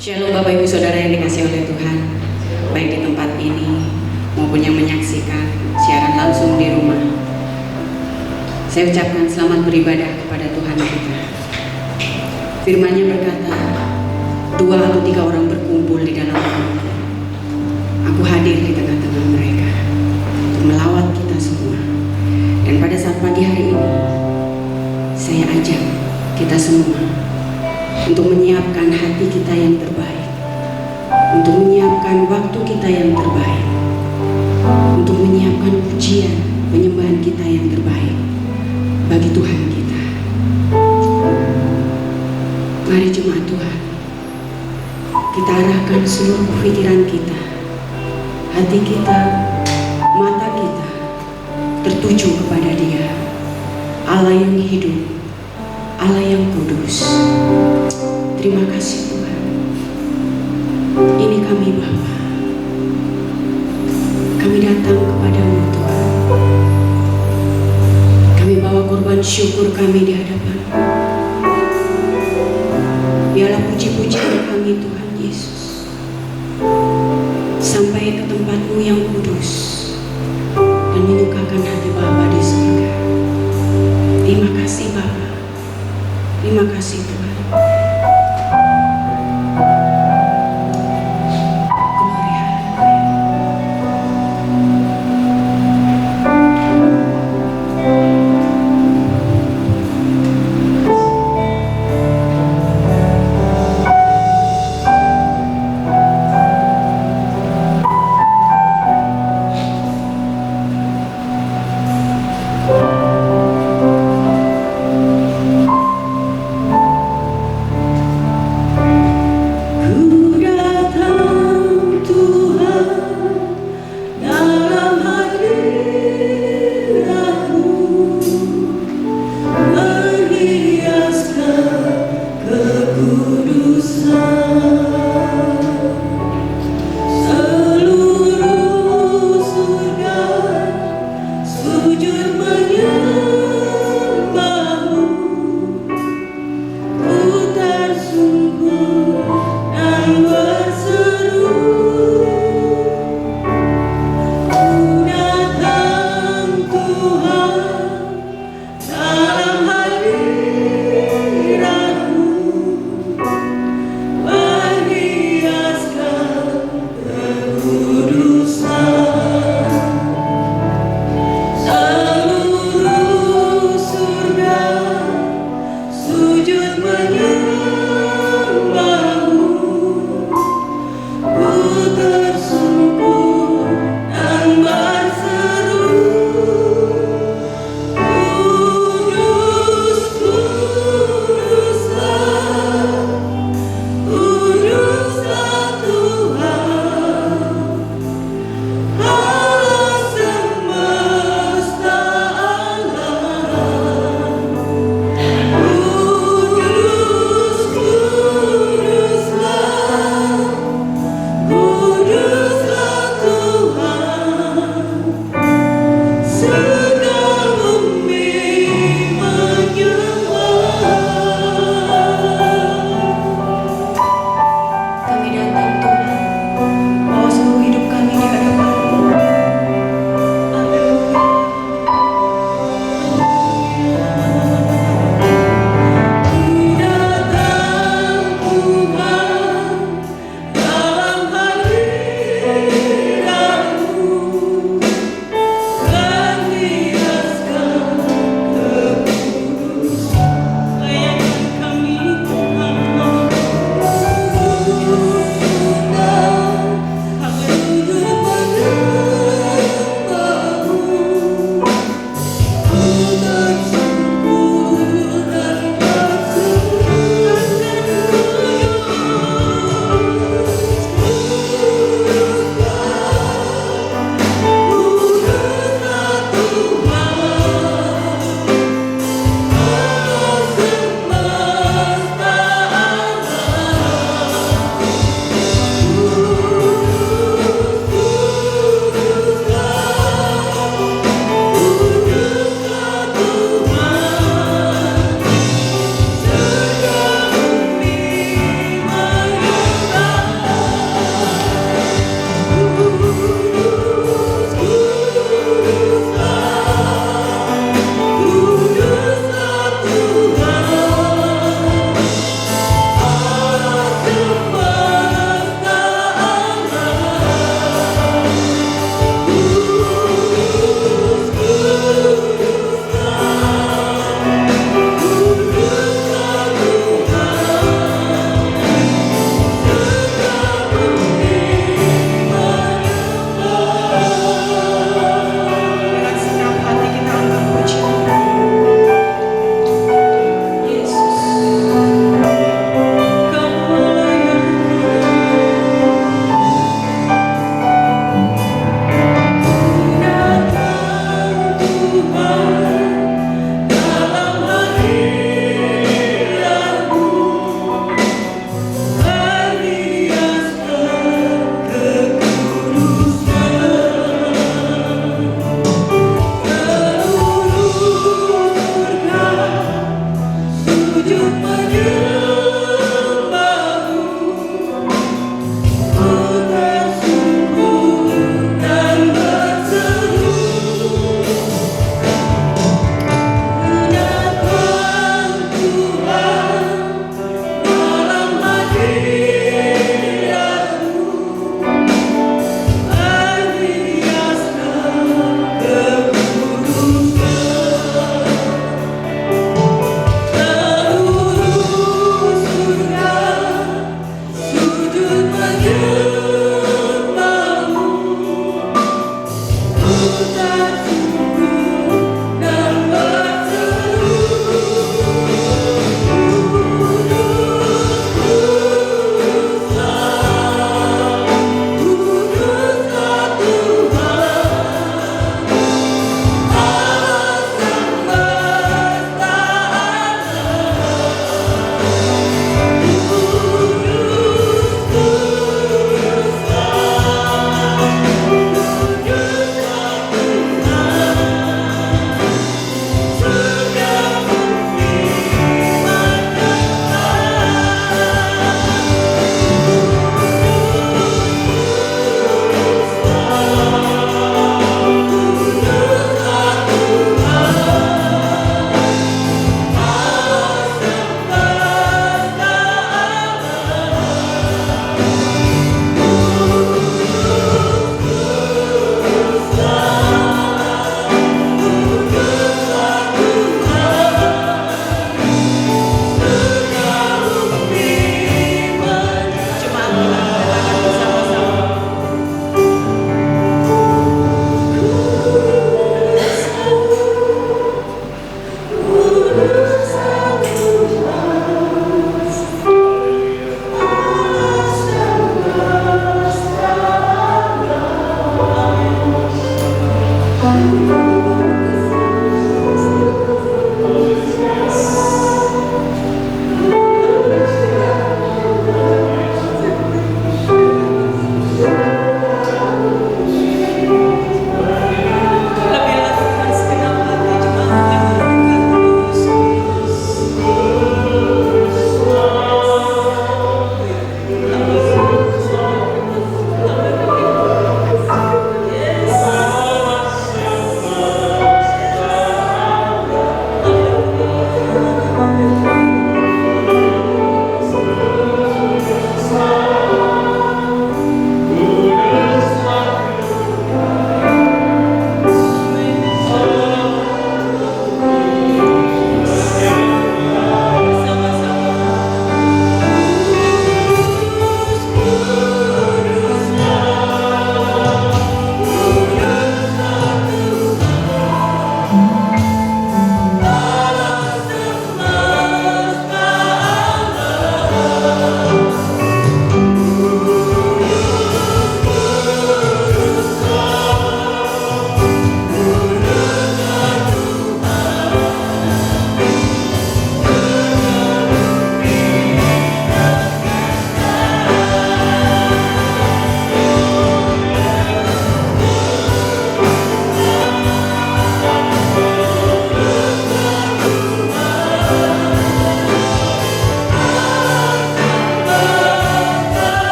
Shalom Bapak Ibu Saudara yang dikasihi oleh Tuhan, baik di tempat ini maupun yang menyaksikan siaran langsung di rumah. Saya ucapkan selamat beribadah kepada Tuhan kita. Firman-Nya berkata, 2 atau 3 orang berkumpul di dalam namaku, Aku hadir di tengah-tengah mereka untuk melawat kita semua. Dan pada saat pagi hari ini, saya ajak kita semua untuk menyiapkan hati kita yang terbaik, untuk menyiapkan waktu kita yang terbaik, untuk menyiapkan pujian, penyembahan kita yang terbaik bagi Tuhan kita. Mari jemaat Tuhan, kita arahkan seluruh pikiran kita, hati kita, mata kita tertuju kepada Dia, Allah yang hidup, Allah yang kudus. Terima kasih Tuhan. Ini kami Bapa. Kami datang kepadamu Tuhan. Kami bawa korban syukur kami di hadapan-Mu. Biarlah puji-pujian kami Tuhan Yesus sampai ke tempat-Mu yang kudus dan menyukakan hati Bapa di surga. Terima kasih Bapa. Terima kasih Tuhan.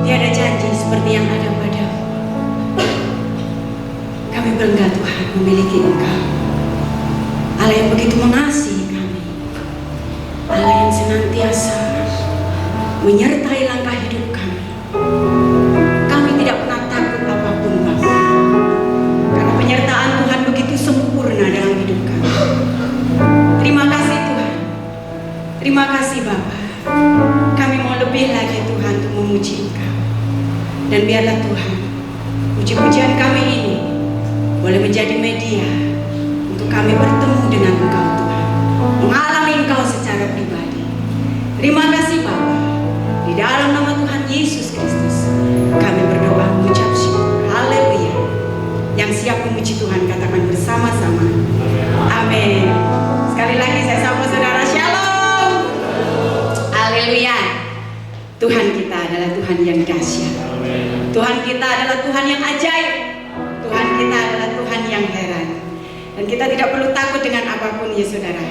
tiada janji seperti yang ada padamu. Kami bangga Tuhan memiliki Engkau, Allah yang begitu mengasihi kami, Allah yang senantiasa menyertai langkah hidup kami. Kami tidak pernah takut apapun Bapa, karena penyertaan Tuhan begitu sempurna dalam hidup kami. Terima kasih Tuhan, terima kasih Bapa. Kami mau lebih lagi Tuhan untuk memuji Engkau. Dan biarlah Tuhan, puji-pujian kami ini boleh menjadi media untuk kami bertemu dengan Engkau Tuhan, mengalami Engkau secara pribadi. Terima kasih Bapa. Di dalam nama Tuhan Yesus Kristus kami berdoa mengucap syukur. Haleluya. Yang siap memuji Tuhan katakan bersama-sama amin. Sekali lagi saya sapa saudara, shalom. Haleluya. Tuhan kita adalah Tuhan yang dahsyat. Tuhan kita adalah Tuhan yang ajaib. Tuhan kita adalah Tuhan yang heran. Dan kita tidak perlu takut dengan apapun ya saudara.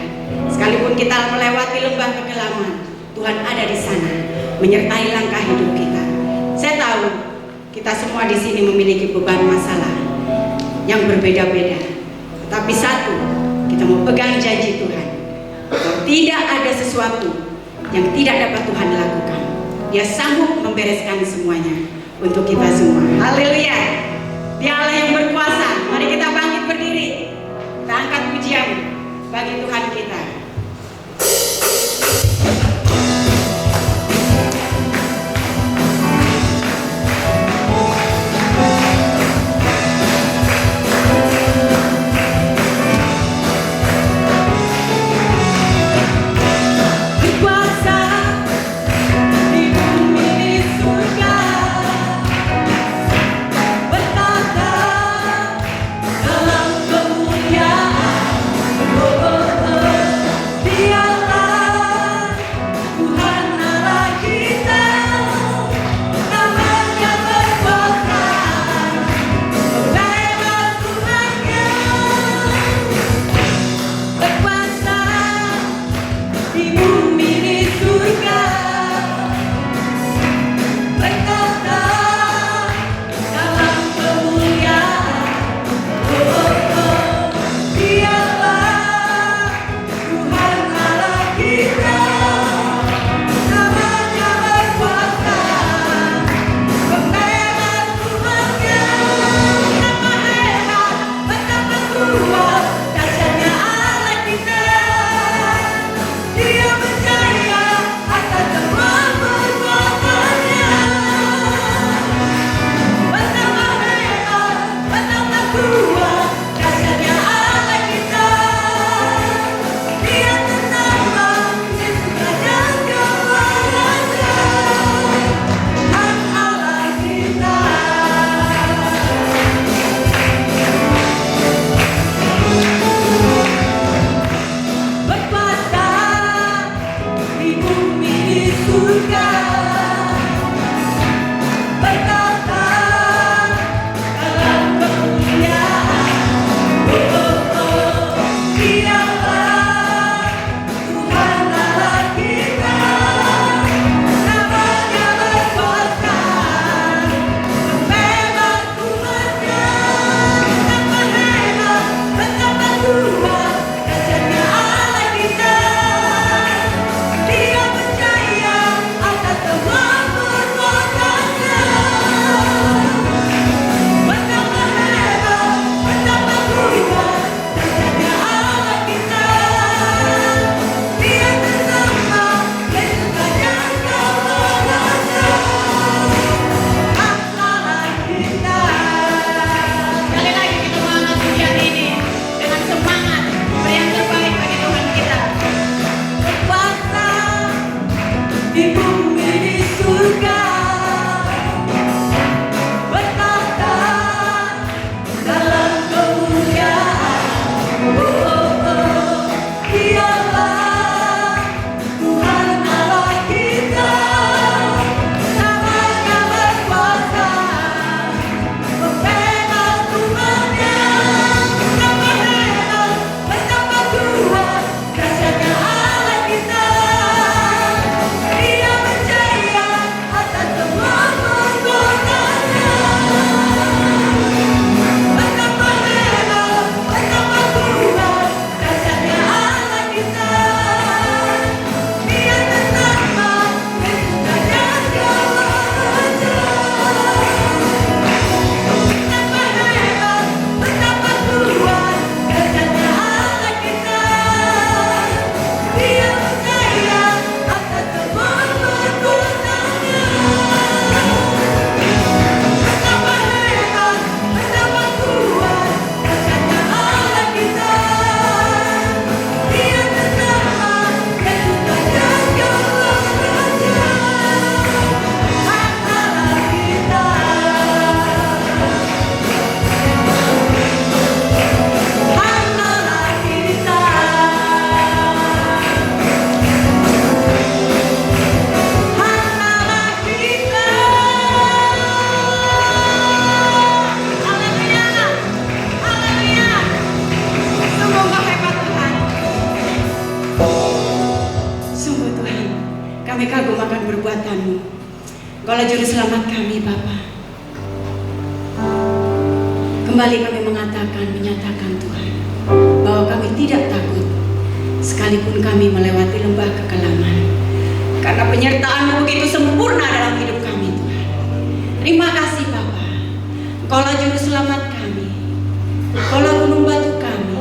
Sekalipun kita melewati lembah kegelapan, Tuhan ada di sana menyertai langkah hidup kita. Saya tahu kita semua di sini memiliki beban masalah yang berbeda-beda. Tetapi satu, kita mau pegang janji Tuhan, bahwa tidak ada sesuatu yang tidak dapat Tuhan lakukan. Dia sanggup membereskan semuanya untuk kita semua. Haleluya. Dia Allah yang berkuasa. Mari kita bangkit berdiri. Kita angkat pujian bagi Tuhan kita. Dalam kemuliaan, oh, oh, oh. Engkaulah Juru Selamat kami, Bapa. Kembali kami menyatakan Tuhan, bahwa kami tidak takut, sekalipun kami melewati lembah kekelaman, karena penyertaan-Mu begitu sempurna dalam hidup kami, Tuhan. Terima kasih, Bapa. Engkaulah Juru Selamat kami, Engkaulah gunung batu kami,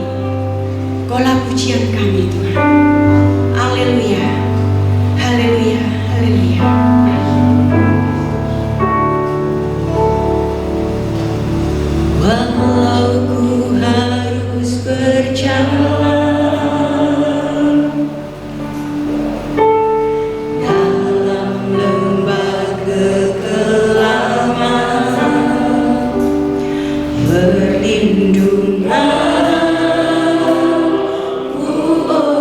Engkaulah pujian kami, Tuhan. Haleluya, haleluya, haleluya. Walau ku harus berjalan dalam lembah kekelaman, perlindungan-Mu, oh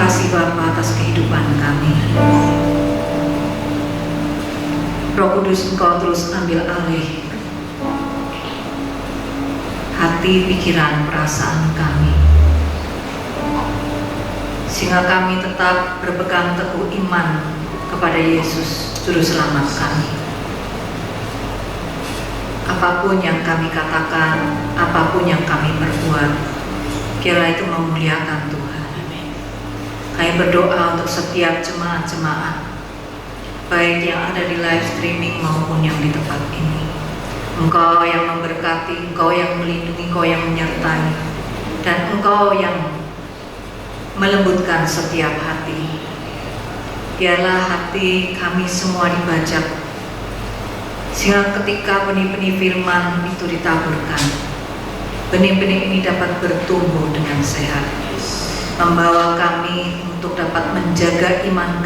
kasih Bapa atas kehidupan kami. Roh Kudus, Engkau terus ambil alih hati, pikiran, perasaan kami, sehingga kami tetap berpegang teguh iman kepada Yesus, Juru Selamat kami. Apapun yang kami katakan, apapun yang kami perbuat, kiranya itu memuliakan Tuhan. Kami berdoa untuk setiap jemaat-jemaat, baik yang ada di live streaming maupun yang di tempat ini. Engkau yang memberkati, Engkau yang melindungi, Engkau yang menyertai, dan Engkau yang melembutkan setiap hati. Biarlah hati kami semua dibajak, sehingga ketika benih-benih firman itu ditaburkan, benih-benih ini dapat bertumbuh dengan sehat, membawa kami untuk dapat menjaga iman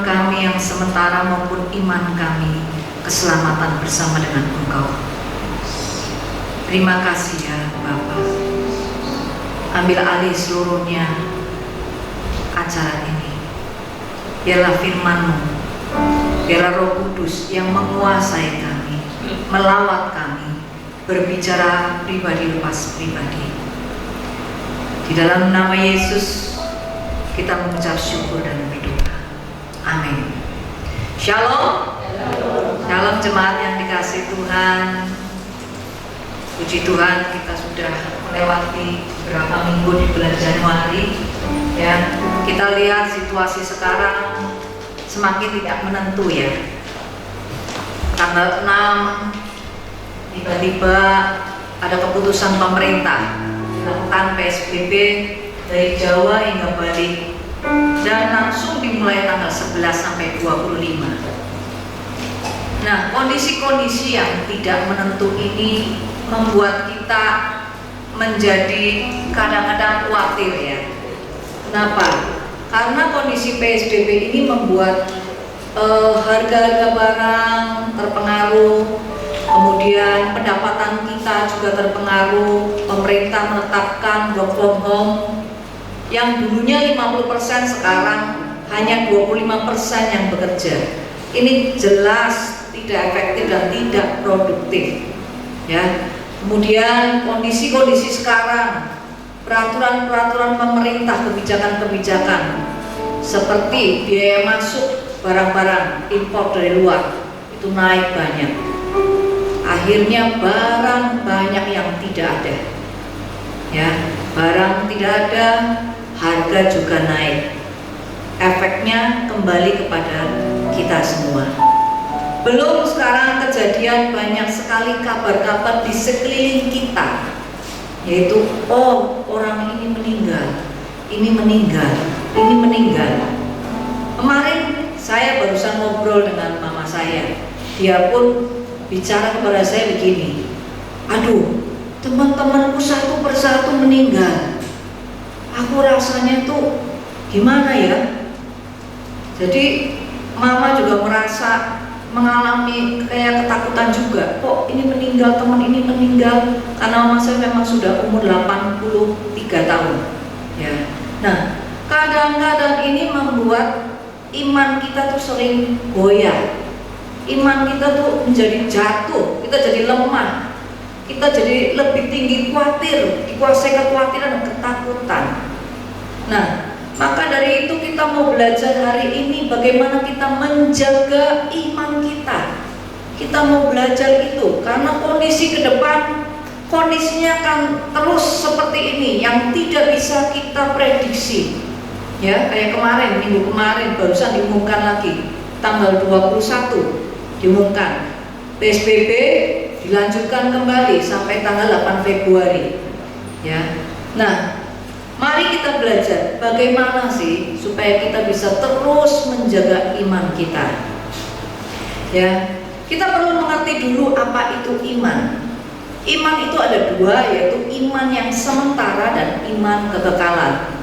kami yang sementara maupun iman kami keselamatan bersama dengan Engkau. Terima kasih ya Bapa. Ambil alih seluruhnya acara ini. Biarlah firman-Mu, biarlah Roh Kudus yang menguasai kami, melawat kami, berbicara pribadi lepas pribadi. Di dalam nama Yesus kita mengucap syukur dan berdoa. Amin. Shalom. Shalom jemaat yang dikasihi Tuhan. Puji Tuhan, kita sudah melewati beberapa minggu di bulan Januari. Ya, kita lihat situasi sekarang semakin tidak menentu ya. Tanggal 6 tiba-tiba ada keputusan pemerintah melakukan PSBB dari Jawa hingga Bali, dan langsung dimulai tanggal 11 sampai 25. Nah, kondisi-kondisi yang tidak menentu ini membuat kita menjadi kadang-kadang khawatir ya. Kenapa? Karena kondisi PSBB ini membuat harga-harga barang terpengaruh, kemudian pendapatan kita juga terpengaruh. Pemerintah menetapkan work from home yang dulunya 50%, sekarang hanya 25% yang bekerja. Ini jelas tidak efektif dan tidak produktif ya. Kemudian kondisi-kondisi sekarang, peraturan-peraturan pemerintah, kebijakan-kebijakan seperti biaya masuk barang-barang impor dari luar itu naik banyak. Akhirnya barang banyak yang tidak ada ya, barang tidak ada, harga juga naik. Efeknya kembali kepada kita semua. Belum sekarang kejadian banyak sekali kabar-kabar di sekeliling kita, yaitu oh orang ini meninggal, ini meninggal, ini meninggal. Kemarin saya barusan ngobrol dengan mama saya, dia pun bicara kepada saya begini, aduh teman-temanku satu persatu meninggal, aku rasanya tuh gimana ya. Jadi mama juga merasa mengalami kayak ketakutan juga, kok ini meninggal, teman ini meninggal, karena mama saya memang sudah umur 83 tahun ya. Nah, kadang-kadang ini membuat iman kita tuh sering goyah, iman kita tuh menjadi jatuh, kita jadi lemah, kita jadi lebih tinggi khawatir, dikuasai kekhawatiran dan ketakutan. Nah, maka dari itu kita mau belajar hari ini bagaimana kita menjaga iman kita. Kita mau belajar itu karena kondisi ke depan, kondisinya akan terus seperti ini yang tidak bisa kita prediksi. Ya, kayak kemarin, minggu kemarin barusan diumumkan lagi tanggal 21 diumumkan PSBB dilanjutkan kembali sampai tanggal 8 Februari. Ya. Nah, mari kita belajar bagaimana sih supaya kita bisa terus menjaga iman kita. Ya, kita perlu mengerti dulu apa itu iman. Iman itu ada dua, yaitu iman yang sementara dan iman kekekalan.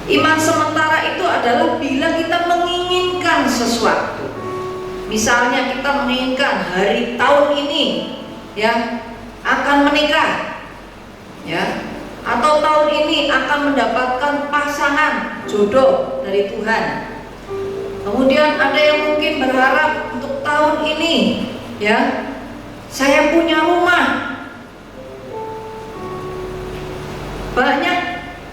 Iman sementara itu adalah bila kita menginginkan sesuatu. Misalnya kita menginginkan hari tahun ini ya akan menikah. Ya. atau tahun ini akan mendapatkan pasangan jodoh dari Tuhan. Kemudian ada yang mungkin berharap untuk tahun ini, ya, saya punya rumah. Banyak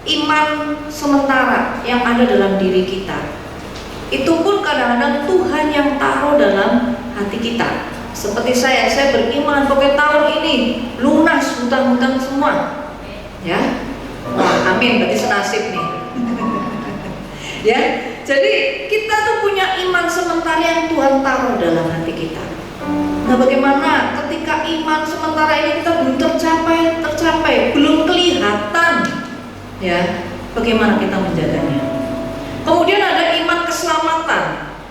iman sementara yang ada dalam diri kita. Itu pun kadang-kadang Tuhan yang taruh dalam hati kita. Seperti saya beriman pokoknya tahun ini lunas hutang-hutang semua. Ya, wah, amin, berarti senasib nih. Ya, jadi kita tuh punya iman sementara yang Tuhan taruh dalam hati kita. Nah, bagaimana ketika iman sementara ini kita belum tercapai, belum kelihatan, ya, bagaimana kita menjaganya? Kemudian ada iman keselamatan,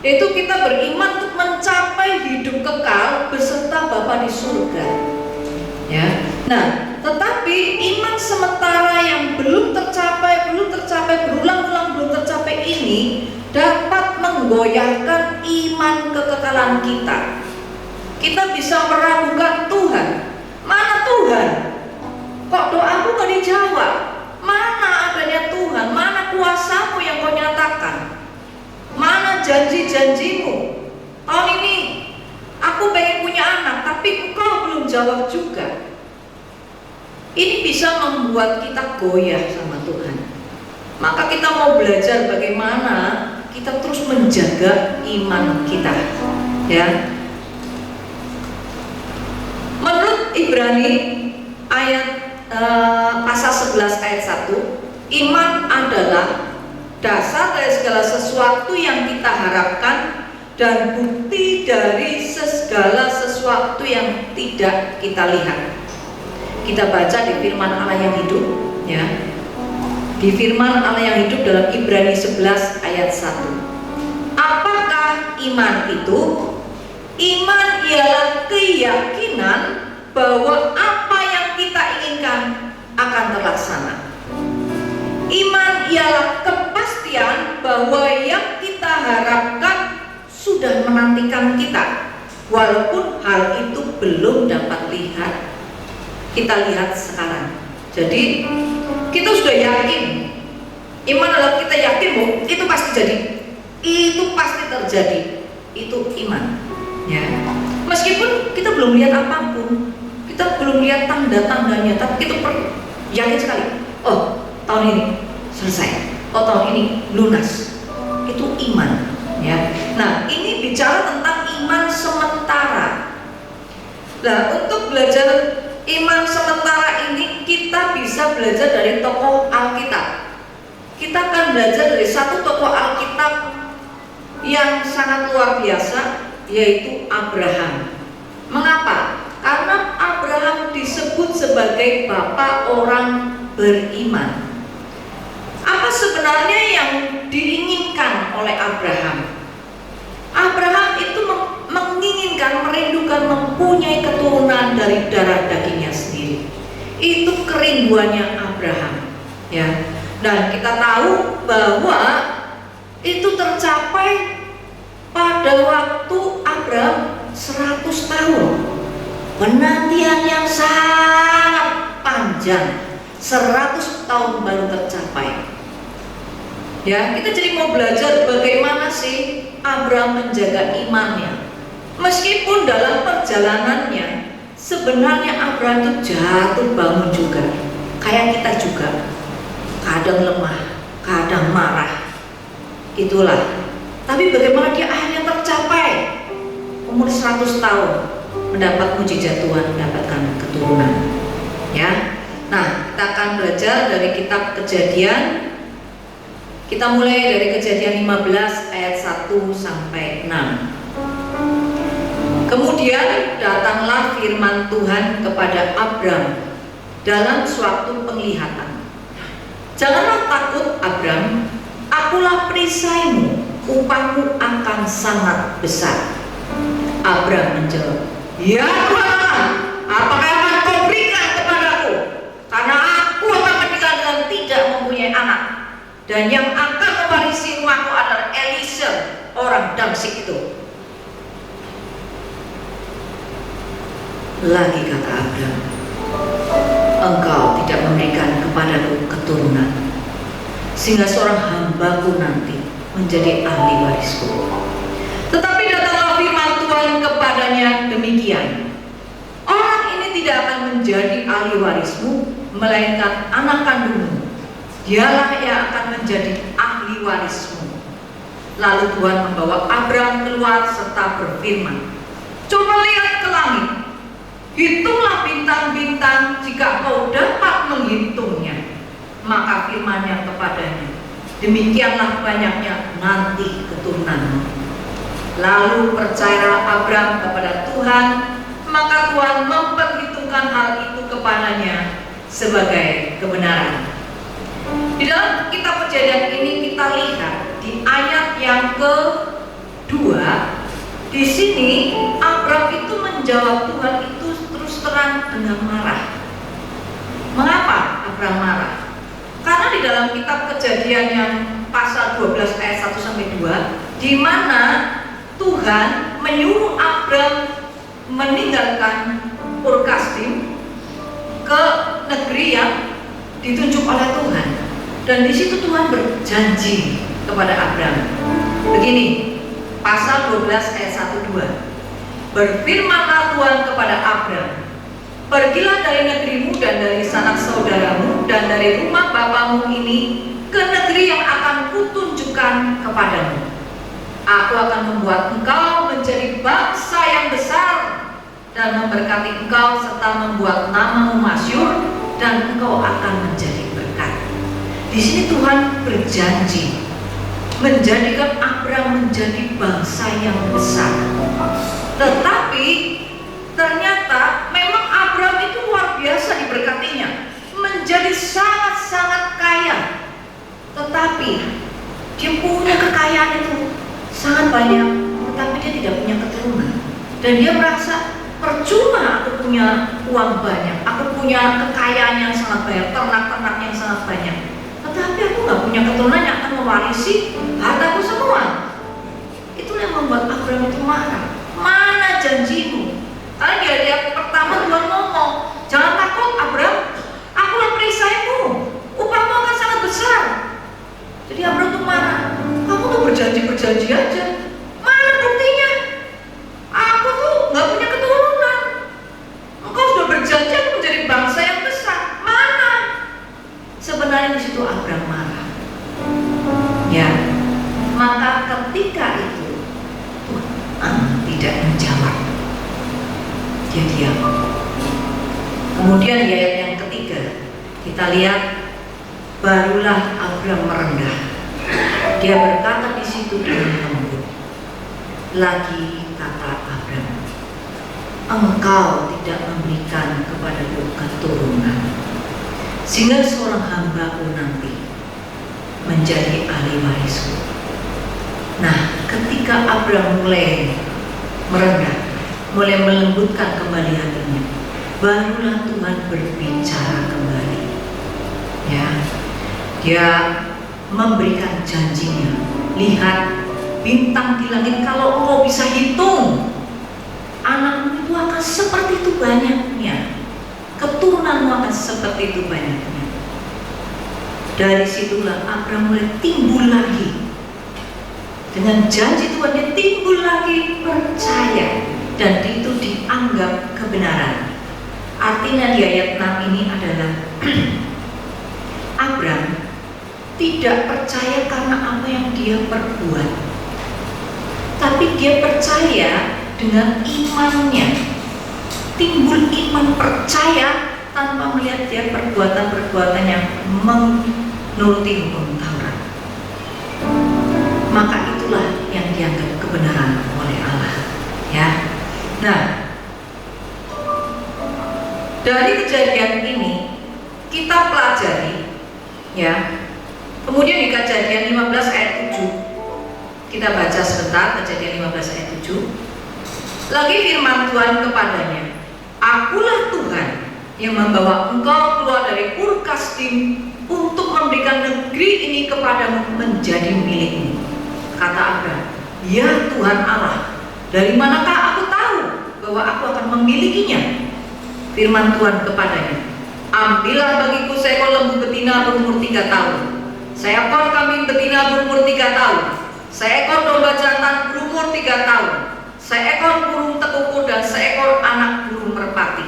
yaitu kita beriman untuk mencapai hidup kekal beserta Bapa di surga. Ya, nah, tetapi iman sementara yang belum tercapai, berulang-ulang belum tercapai ini dapat menggoyahkan iman kekekalan kita. Kita bisa meragukan Tuhan. Mana Tuhan? Kok doaku gak dijawab? Mana adanya Tuhan? Mana kuasamu yang kau nyatakan? Mana janji-janjimu? Tahun ini aku pengen punya anak, tapi engkau belum jawab juga. Ini bisa membuat kita goyah sama Tuhan. Maka kita mau belajar bagaimana kita terus menjaga iman kita, ya. Menurut Ibrani pasal 11 ayat 1, iman adalah dasar dari segala sesuatu yang kita harapkan dan bukti dari segala sesuatu yang tidak kita lihat. Kita baca di firman Allah yang hidup, ya. Di firman Allah yang hidup dalam Ibrani 11 ayat 1. Apakah iman itu? Iman ialah keyakinan bahwa apa yang kita inginkan akan terlaksana. Iman ialah kepastian bahwa yang kita harapkan sudah menantikan kita, walaupun hal itu belum dapat kita lihat sekarang. Jadi kita sudah yakin. Iman adalah kita yakin bahwa itu pasti jadi, itu pasti terjadi. Itu iman, ya. Meskipun kita belum lihat apapun, kita belum lihat tanda-tandanya, tapi kita yakin sekali. Oh, tahun ini selesai. Oh, tahun ini lunas. Itu iman, ya. Nah, ini bicara tentang iman sementara. Nah, untuk belajar iman sementara ini kita bisa belajar dari tokoh Alkitab. Kita akan belajar dari satu tokoh Alkitab yang sangat luar biasa, yaitu Abraham. Mengapa? Karena Abraham disebut sebagai bapa orang beriman. Apa sebenarnya yang diinginkan oleh Abraham? Abraham itu menginginkan, merindukan mempunyai keturunan dari darah dagingnya sendiri. Itu kerinduannya Abraham, ya. Dan kita tahu bahwa itu tercapai pada waktu Abraham 100 tahun. Penantian yang sangat panjang, 100 tahun baru tercapai. Ya, kita jadi mau belajar bagaimana sih Abraham menjaga imannya. Meskipun dalam perjalanannya sebenarnya Abraham itu jatuh bangun juga, kayak kita juga. Kadang lemah, kadang marah. Itulah. Tapi bagaimana dia akhirnya tercapai umur 100 tahun mendapat mujizat Tuhan, mendapatkan keturunan. Ya. Nah, kita akan belajar dari kitab Kejadian. Kita mulai dari Kejadian 15 ayat 1 sampai 6. Kemudian datanglah firman Tuhan kepada Abram dalam suatu penglihatan. Janganlah takut Abram, akulah perisaimu, upahmu akan sangat besar. Abram menjawab, ya Tuhan, apakah yang akan kau berikan kepadaku? Karena aku akan menikah dan tidak mempunyai anak. Dan yang akan mewarisi rumahku adalah Eliezer, orang Damsyik itu. Lagi kata Abram, engkau tidak memberikan kepadaku keturunan, sehingga seorang hambaku nanti menjadi ahli warisku. Tetapi datanglah firman Tuhan kepadanya demikian, orang ini tidak akan menjadi ahli warismu, melainkan anak kandungmu, dialah yang akan menjadi ahli warismu. Lalu Tuhan membawa Abraham keluar serta berfirman, coba lihat ke langit, hitunglah bintang-bintang jika kau dapat menghitungnya. Maka firman-Nya kepadanya, demikianlah banyaknya nanti keturunanmu. Lalu percayalah Abraham kepada Tuhan, maka Tuhan memperhitungkan hal itu kepadanya sebagai kebenaran. Di dalam kitab Kejadian ini kita lihat di ayat yang kedua, di sini Abraham itu menjawab Tuhan itu terus terang dengan marah. Mengapa Abraham marah? Karena di dalam kitab Kejadian yang pasal 12 ayat 1 sampai 2, di mana Tuhan menyuruh Abraham meninggalkan Ur Kasdim ke negeri yang ditunjuk oleh Tuhan. Dan di situ Tuhan berjanji kepada Abraham. Begini, pasal 12 ayat 1-2. Berfirmanlah Tuhan kepada Abraham, pergilah dari negerimu dan dari sanak saudaramu dan dari rumah bapamu ini ke negeri yang akan kutunjukkan kepadamu. Aku akan membuat engkau menjadi bangsa yang besar dan memberkati engkau serta membuat namamu masyhur dan engkau akan menjadi berkat. Di sini Tuhan berjanji menjadikan Abraham menjadi bangsa yang besar. Tetapi ternyata memang Abraham itu luar biasa diberkatinya, menjadi sangat-sangat kaya. Tetapi dia punya kekayaan itu sangat banyak, tetapi dia tidak punya keturunan. Dan dia merasa percuma aku punya uang banyak, aku punya kekayaan yang sangat banyak, ternak-ternak yang sangat banyak, tetapi aku nggak punya keturunan yang akan mewarisi hartaku semua. Itulah yang membuat Abraham itu marah. Mana janjimu? Karena di ayat pertama Tuhan ngomong, jangan takut Abraham, akulah perisaimu, upahmu akan sangat besar. Jadi Abraham itu marah, kamu tuh berjanji aja, mana buktinya? Aku tuh nggak punya keturunan. Engkau sudah berjanji aku menjadi bangsa yang besar, mana? Sebenarnya di situ Abraham marah. Ya, maka ketika itu Tuhan tidak menjawab, dia diam. Kemudian di ayat yang ketiga kita lihat, barulah Abraham merendah. Dia berkata di situ dengan lembut, lagi kata Abraham, engkau tidak memberikan kepadaku keturunan, sehingga seorang hambaku nanti menjadi ahli warisku. Nah, ketika Abraham mulai merendah, mulai melembutkan kembali hatinya, barulah Tuhan berbicara kembali. Ya, dia memberikan janjinya. Lihat bintang di langit, kalau engkau bisa hitung, anakmu itu akan seperti itu banyaknya, keturunanmu akan seperti itu banyaknya. Dari situlah Abraham mulai timbul lagi. Dengan janji Tuhan dia timbul lagi percaya, dan itu dianggap kebenaran. Artinya di ayat 6 ini adalah Abraham tidak percaya karena apa yang dia perbuat, tapi dia percaya dengan imannya. Timbul iman percaya tanpa melihat dia perbuatan-perbuatan yang menuruti hukum Taurat. Maka itulah yang dianggap kebenaran oleh Allah. Ya. Nah, dari kejadian ini kita pelajari, ya. Kemudian di Kejadian 15 ayat 7 kita baca sebentar. Kejadian 15 ayat 7 lagi firman Tuhan kepadanya, akulah Tuhan yang membawa engkau keluar dari Ur Kasdim untuk memberikan negeri ini kepadamu menjadi milikmu. Kata Abraham, ya Tuhan Allah, dari manakah aku tahu bahwa aku akan memilikinya? Firman Tuhan kepadanya, ambillah bagiku seekor lembu betina berumur 3 tahun, seekor kambing betina berumur 3 tahun, seekor domba jantan berumur 3 tahun, seekor burung tekuku dan seekor anak burung merpati.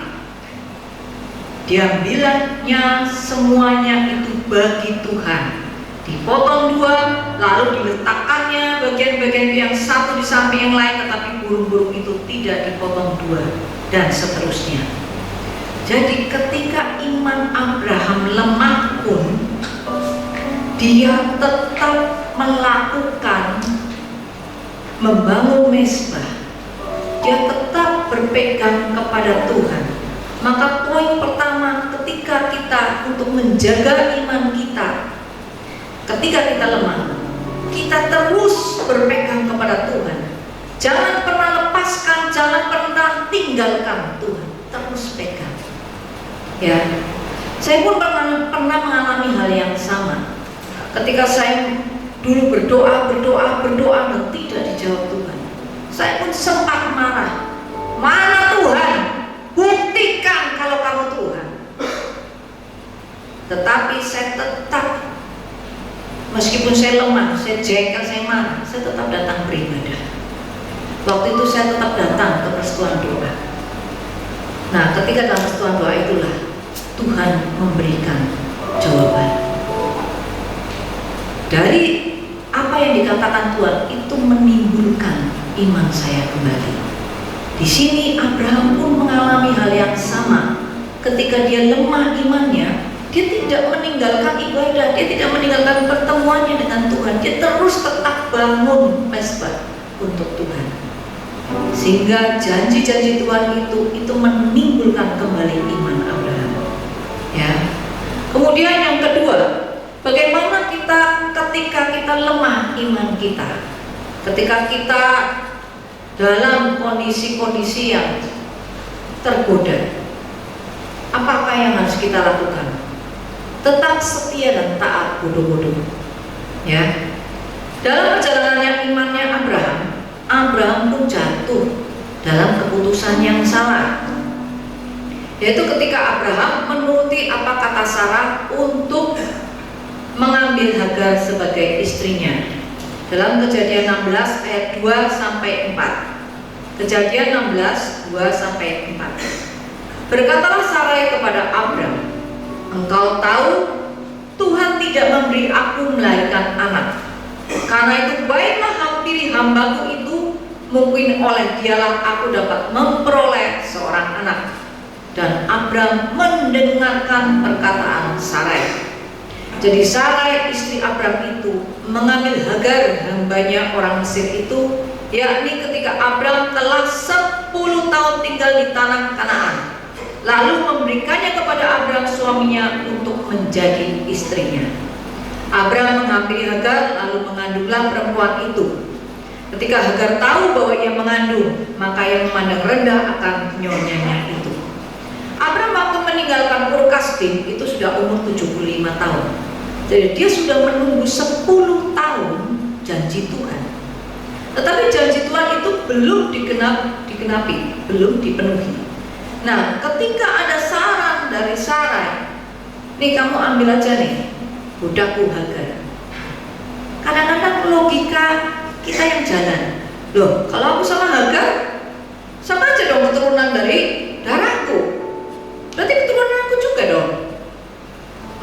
Diambilnya semuanya itu bagi Tuhan, dipotong 2, lalu diletakkannya bagian-bagian yang satu di samping yang lain, tetapi burung-burung itu tidak dipotong 2, dan seterusnya. Jadi ketika iman Abraham lemah pun, dia tetap melakukan membangun mezbah, dia tetap berpegang kepada Tuhan. Maka poin pertama ketika kita untuk menjaga iman kita, ketika kita lemah, kita terus berpegang kepada Tuhan. Jangan pernah lepaskan, jangan pernah tinggalkan Tuhan, terus pegang. Ya, saya pun pernah mengalami hal yang sama. Ketika saya dulu berdoa dan tidak dijawab Tuhan, saya pun sempat marah. Mana Tuhan? Buktikan kalau kamu Tuhan. Tetapi saya tetap, meskipun saya lemah, saya jengkel, saya marah, saya tetap datang beribadah. Waktu itu saya tetap datang ke persekutuan doa. Nah, ketika dalam persekutuan doa itulah Tuhan memberikan jawaban. Dari apa yang dikatakan Tuhan itu menimbulkan iman saya kembali. Di sini Abraham pun mengalami hal yang sama. Ketika dia lemah imannya, dia tidak meninggalkan ibadah, dia tidak meninggalkan pertemuannya dengan Tuhan. Dia terus tetap bangun mezbah untuk Tuhan. Sehingga janji-janji Tuhan itu menimbulkan kembali iman Abraham. Ya. Kemudian yang kedua, bagaimana kita ketika kita lemah iman kita, ketika kita dalam kondisi-kondisi yang tergoda, apakah yang harus kita lakukan? Tetap setia dan taat bodoh-bodoh. Ya. Dalam perjalanannya imannya Abraham pun jatuh dalam keputusan yang salah. Yaitu ketika Abraham menuruti apa kata Sarah untuk mengambil Hagar sebagai istrinya. Dalam Kejadian 16 ayat 2 sampai 4. Kejadian 16 2 sampai 4. Berkatalah Sarai kepada Abram, engkau tahu Tuhan tidak memberi aku melahirkan anak. Karena itu baiklah hampiri hambaku itu, mungkin oleh dialah aku dapat memperoleh seorang anak. Dan Abram mendengarkan perkataan Sarai. Jadi Sarai istri Abram itu mengambil Hagar hambanya orang Mesir itu, yakni ketika Abram telah 10 tahun tinggal di tanah Kanaan, lalu memberikannya kepada Abram suaminya untuk menjadi istrinya. Abram menghampiri Hagar lalu mengandunglah perempuan itu. Ketika Hagar tahu bahwa ia mengandung, maka ia memandang rendah akan nyonyanya itu. Abram waktu meninggalkan Ur Kasdim itu sudah umur 75 tahun. Jadi dia sudah menunggu 10 tahun janji Tuhan. Tetapi janji Tuhan itu belum dikenapi, belum dipenuhi. Nah, ketika ada saran dari Sarai, nih kamu ambil aja nih budakku Hagar. Kadang-kadang logika kita yang jalan. Loh, kalau aku sama Hagar, sama aja dong keturunan dari darahku. Berarti keturunan aku juga dong.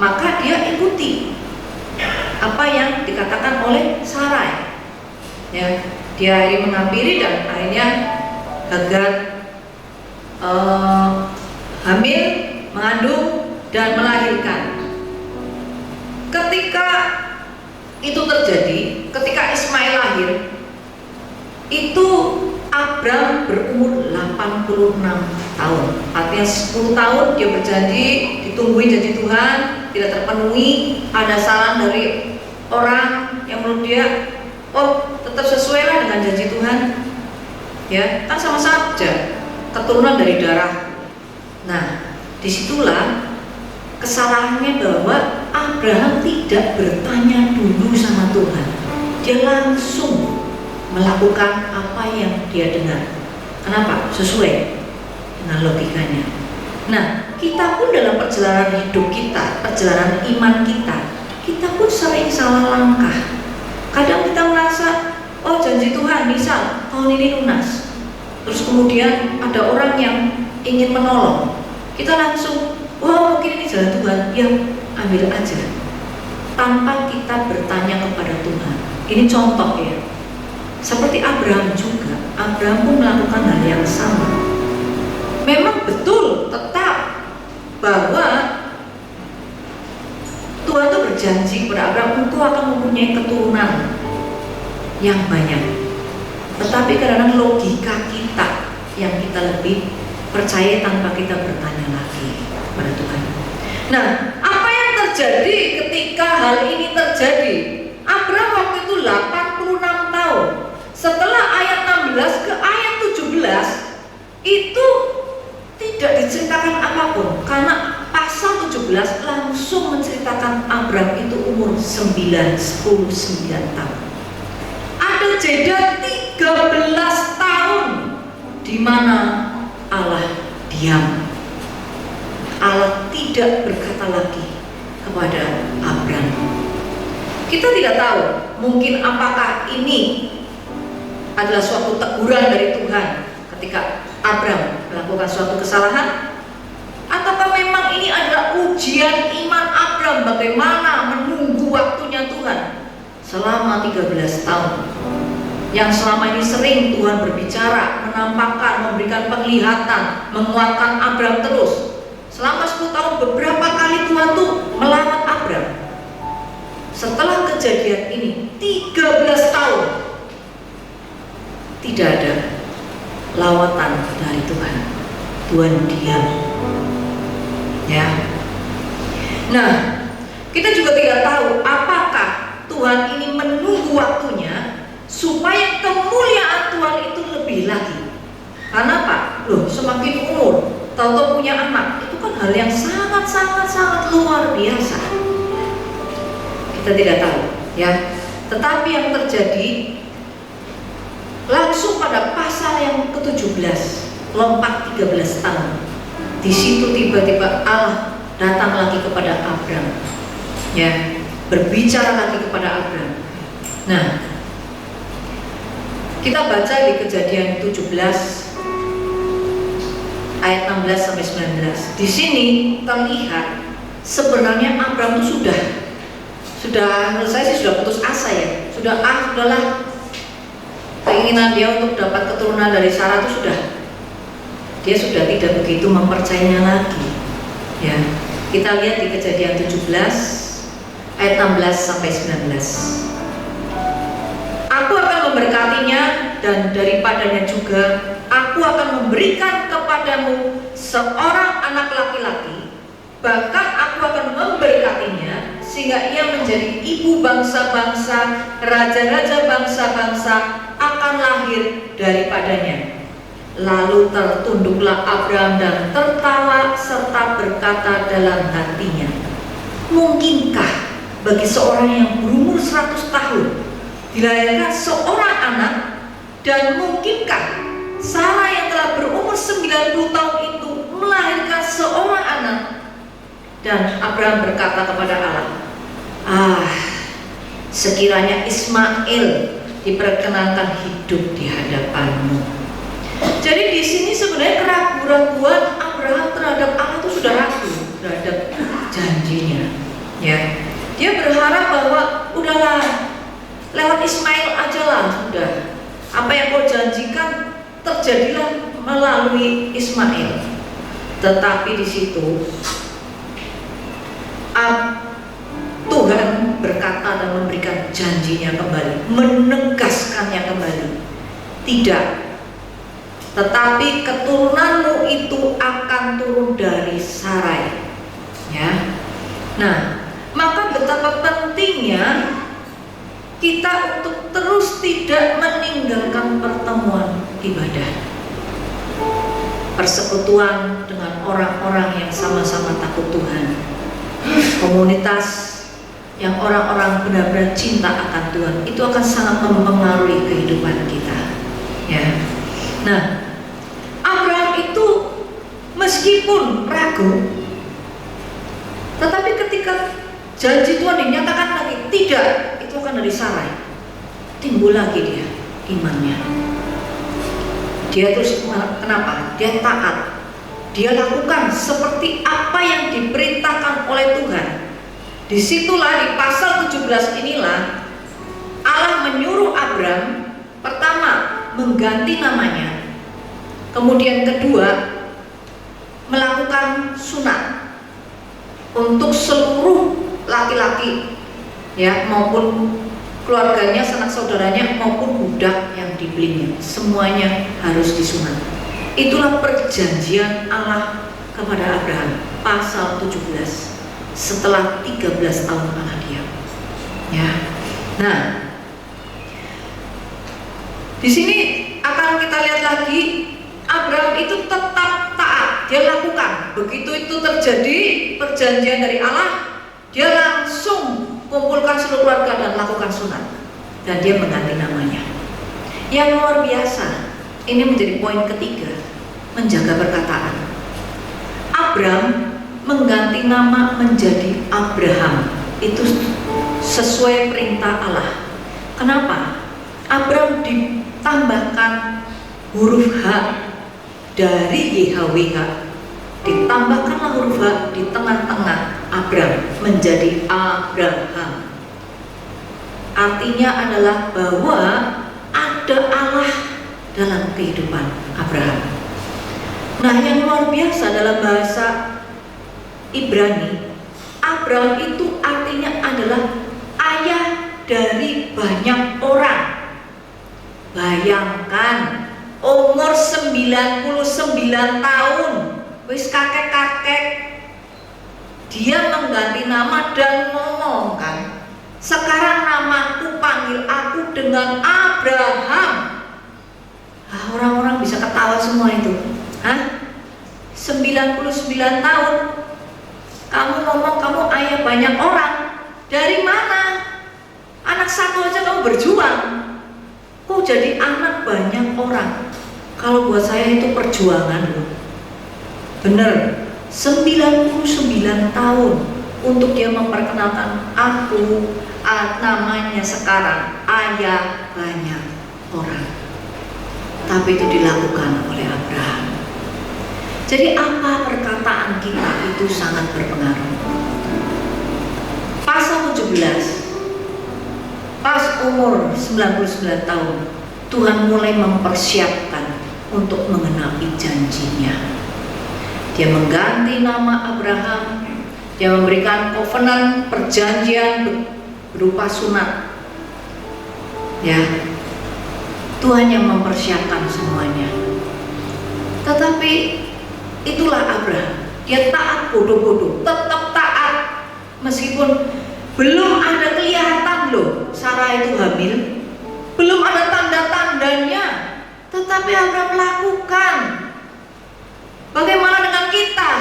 Maka dia ikuti apa yang dikatakan oleh Sarai. Ya, dia akhirnya menghampiri dan akhirnya Hagar hamil, mengandung dan melahirkan. Ketika itu terjadi, ketika Ismail lahir, itu Abram berumur 86 tahun. Artinya 10 tahun dia berjanji, ditungguin janji Tuhan, tidak terpenuhi. Ada saran dari orang yang menurut dia, oh tetap sesuai lah dengan janji Tuhan. Ya, kan sama saja keturunan dari darah. Nah, disitulah kesalahannya bahwa Abraham tidak bertanya dulu sama Tuhan. Dia langsung melakukan apa yang dia dengar. Kenapa? Sesuai dengan logikanya. Nah, kita pun dalam perjalanan hidup kita, perjalanan iman kita pun sering salah langkah. Kadang kita merasa, oh janji Tuhan misal tahun ini lunas. Terus kemudian ada orang yang ingin menolong. Kita langsung, wah mungkin ini jalan Tuhan, ya ambil aja. Tanpa kita bertanya kepada Tuhan. Ini contoh ya. Seperti Abraham juga, Abraham pun melakukan hal yang sama. Memang betul, tetap bahwa Tuhan itu berjanji kepada Abraham, engkau akan mempunyai keturunan yang banyak. Tetapi karena logika kita yang kita lebih percaya tanpa kita bertanya lagi kepada Tuhan. Nah, apa yang terjadi ketika hal ini terjadi? Abraham waktu itu 86 tahun. Setelah ayat 16 ke ayat 17 itu tidak diceritakan apapun, karena pasal 17 langsung menceritakan Abraham itu umur 9 tahun. Ada jeda 13 tahun di mana Allah diam. Allah tidak berkata lagi kepada Abraham. Kita tidak tahu, mungkin apakah ini adalah suatu teguran dari Tuhan ketika Abraham melakukan suatu kesalahan, ataukah memang ini adalah ujian iman Abraham bagaimana menunggu waktunya Tuhan selama 13 tahun, yang selama ini sering Tuhan berbicara, menampakkan, memberikan penglihatan, menguatkan Abraham terus. Selama 10 tahun beberapa kali Tuhan tuh melarang Abraham. Setelah kejadian ini 13 tahun tidak ada lawatan dari Tuhan. Tuhan diam. Ya. Nah, kita juga tidak tahu apakah Tuhan ini menunggu waktunya supaya kemuliaan Tuhan itu lebih lagi. Karena apa? Loh, semakin umur, tahu-tahu punya anak, itu kan hal yang sangat luar biasa. Kita tidak tahu, ya. Tetapi yang terjadi langsung pada pasal yang ke-17, lompat 13 tahun. Di situ tiba-tiba Allah datang lagi kepada Abraham, ya, berbicara lagi kepada Abraham. Nah, kita baca di Kejadian 17 ayat 16 sampai 19. Di sini terlihat sebenarnya Abraham itu sudah menurut saya sih sudah putus asa ya. Sudahlah, keinginan dia untuk dapat keturunan dari Sarah itu dia sudah tidak begitu mempercayainya lagi. Ya, kita lihat di Kejadian 17 ayat 16 sampai 19. Aku akan memberkatinya dan daripadanya juga aku akan memberikan kepadamu seorang anak laki-laki, bahkan aku akan memberkatinya sehingga ia menjadi ibu bangsa-bangsa, raja-raja bangsa-bangsa akan lahir daripadanya. Lalu tertunduklah Abraham dan tertawa serta berkata dalam hatinya, mungkinkah bagi seorang yang berumur 100 tahun dilahirkan seorang anak, dan mungkinkah Sarah yang telah berumur 90 tahun itu melahirkan seorang anak? Dan Abraham berkata kepada Allah, sekiranya Ismail diperkenankan hidup di hadapanmu. Jadi di sini sebenarnya keraguan Abraham terhadap Allah itu sudah ragu terhadap janjinya. Ya, dia berharap bahwa udahlah, lewat Ismail aja lah, sudah. Apa yang kau janjikan terjadilah melalui Ismail. Tetapi di situ Tuhan berkata dan memberikan janjinya kembali, menegaskannya kembali. Tidak, tetapi keturunanmu itu akan turun dari Sarai. Ya. Nah, maka betapa pentingnya kita untuk terus tidak meninggalkan pertemuan ibadah, persekutuan dengan orang-orang yang sama-sama takut Tuhan, komunitas yang orang-orang benar-benar cinta akan Tuhan. Itu akan sangat mempengaruhi kehidupan kita. Ya. Nah, Abraham itu meski meskipun ragu, tetapi ketika janji Tuhan dinyatakan lagi tidak, itu akan dari Sarai, timbul lagi dia imannya. Dia terus, kenapa? Dia taat, dia lakukan seperti apa yang diperintahkan oleh Tuhan. Disitulah di pasal 17 inilah Allah menyuruh Abram, pertama mengganti namanya, kemudian kedua melakukan sunat untuk seluruh laki-laki, ya, maupun keluarganya, sanak saudaranya, maupun budak yang dibelinya, semuanya harus disunat. Itulah perjanjian Allah kepada Abraham, pasal 17, setelah 13 tahun Allah diam. Ya. Nah, di sini akan kita lihat lagi, Abraham itu tetap taat, dia lakukan. Begitu itu terjadi perjanjian dari Allah, dia langsung kumpulkan seluruh keluarga dan lakukan sunat, dan dia mengganti namanya. Yang luar biasa, ini menjadi poin ketiga, menjaga perkataan. Abram mengganti nama menjadi Abraham, itu sesuai perintah Allah. Kenapa? Abram ditambahkan huruf H dari YHWH, ditambahkanlah huruf H di tengah-tengah Abram menjadi Abraham. Artinya adalah bahwa ada Allah dalam kehidupan Abraham. Nah, yang luar biasa dalam bahasa Ibrani, Abraham itu artinya adalah ayah dari banyak orang. Bayangkan, umur 99 tahun, wis kakek-kakek, dia mengganti nama dan ngomong kan, sekarang namaku, panggil aku dengan Abraham. Orang-orang bisa ketawa semua itu. 99 tahun kamu ngomong kamu ayah banyak orang. Dari mana? Anak satu aja kamu berjuang, kok jadi anak banyak orang? Kalau buat saya itu perjuangan loh. Bener, 99 tahun untuk dia memperkenalkan aku, namanya sekarang ayah banyak orang. Tapi itu dilakukan oleh Abraham. Jadi apa perkataan kita itu sangat berpengaruh. Pasal 17, pas umur 99 tahun, Tuhan mulai mempersiapkan untuk mengenapi janjinya. Dia mengganti nama Abraham, dia memberikan covenant, perjanjian berupa sunat. Ya, Tuhan yang mempersiapkan semuanya. Tetapi itulah Abraham, dia taat bodoh-bodoh, tetap taat meskipun belum ada kelihatan loh Sarah itu hamil, belum ada tanda-tandanya, tetapi Abraham lakukan. Bagaimana dengan kita?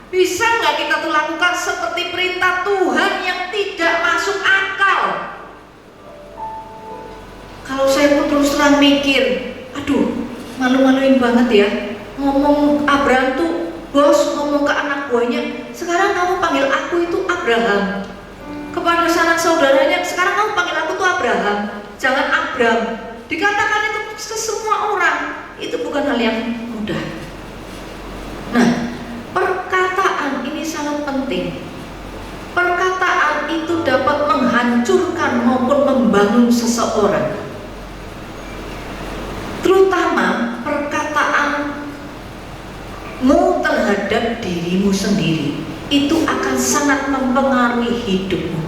Bisa nggak kita tuh lakukan seperti perintah Tuhan yang tidak masuk akal? Kalau saya pun terus terang mikir, aduh, malu-maluin banget ya. Ngomong Abraham tuh, bos ngomong ke anak buahnya, sekarang kamu panggil aku itu Abraham. Kepada sanak saudaranya, sekarang kamu panggil aku tuh Abraham, jangan Abram. Dikatakan itu ke semua orang, itu bukan hal yang mudah. Nah, perkataan ini sangat penting. Perkataan itu dapat menghancurkan maupun membangun seseorang. Terutama perkataanmu terhadap dirimu sendiri, itu akan sangat mempengaruhi hidupmu.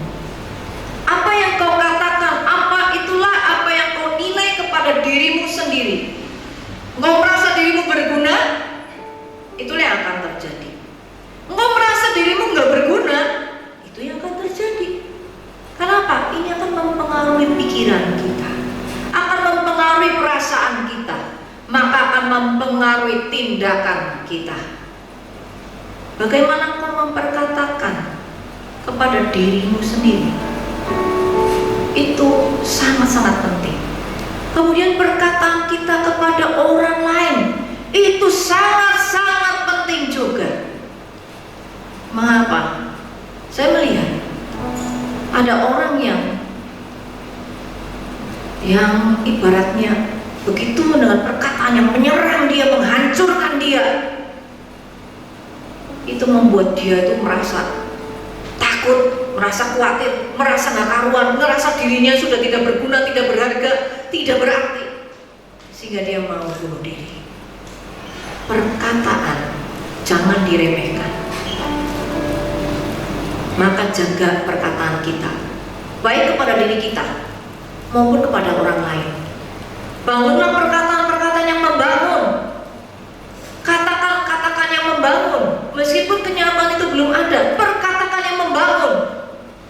Apa yang kau katakan, itulah apa yang kau nilai kepada dirimu sendiri. Kau merasa dirimu berguna, itulah yang akan terjadi. Engkau merasa dirimu nggak berguna, itu yang akan terjadi. Kenapa? Ini akan mempengaruhi pikiran kita, akan mempengaruhi perasaan kita, maka akan mempengaruhi tindakan kita. Bagaimana engkau memperkatakan kepada dirimu sendiri, itu sangat-sangat penting. Kemudian perkataan kita kepada orang lain, itu sangat-sangat penting juga. Ada orang yang ibaratnya begitu dengan perkataan yang menyerang dia, menghancurkan dia, itu membuat dia itu merasa takut, merasa khawatir, merasa gak karuan, merasa dirinya sudah tidak berguna, tidak berharga, tidak berarti, sehingga dia mau bunuh diri. Perkataan jangan diremehkan. Maka jaga perkataan kita, baik kepada diri kita maupun kepada orang lain. Bangunlah perkataan-perkataan yang membangun. Katakan yang membangun. Meskipun kenyataan itu belum ada, perkatakan yang membangun.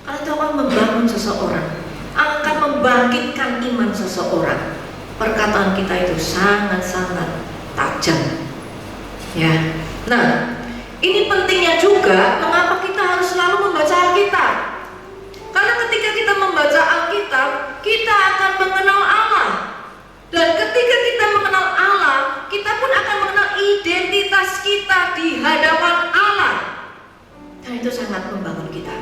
Karena itu akan membangun seseorang, akan membangkitkan iman seseorang. Perkataan kita itu sangat-sangat tajam. Ya. Nah, ini pentingnya juga mengapa kita harus selalu membaca Alkitab. Karena ketika kita membaca Alkitab, kita akan mengenal Allah. Dan ketika kita mengenal Allah, kita pun akan mengenal identitas kita di hadapan Allah. Dan itu sangat membangun kita.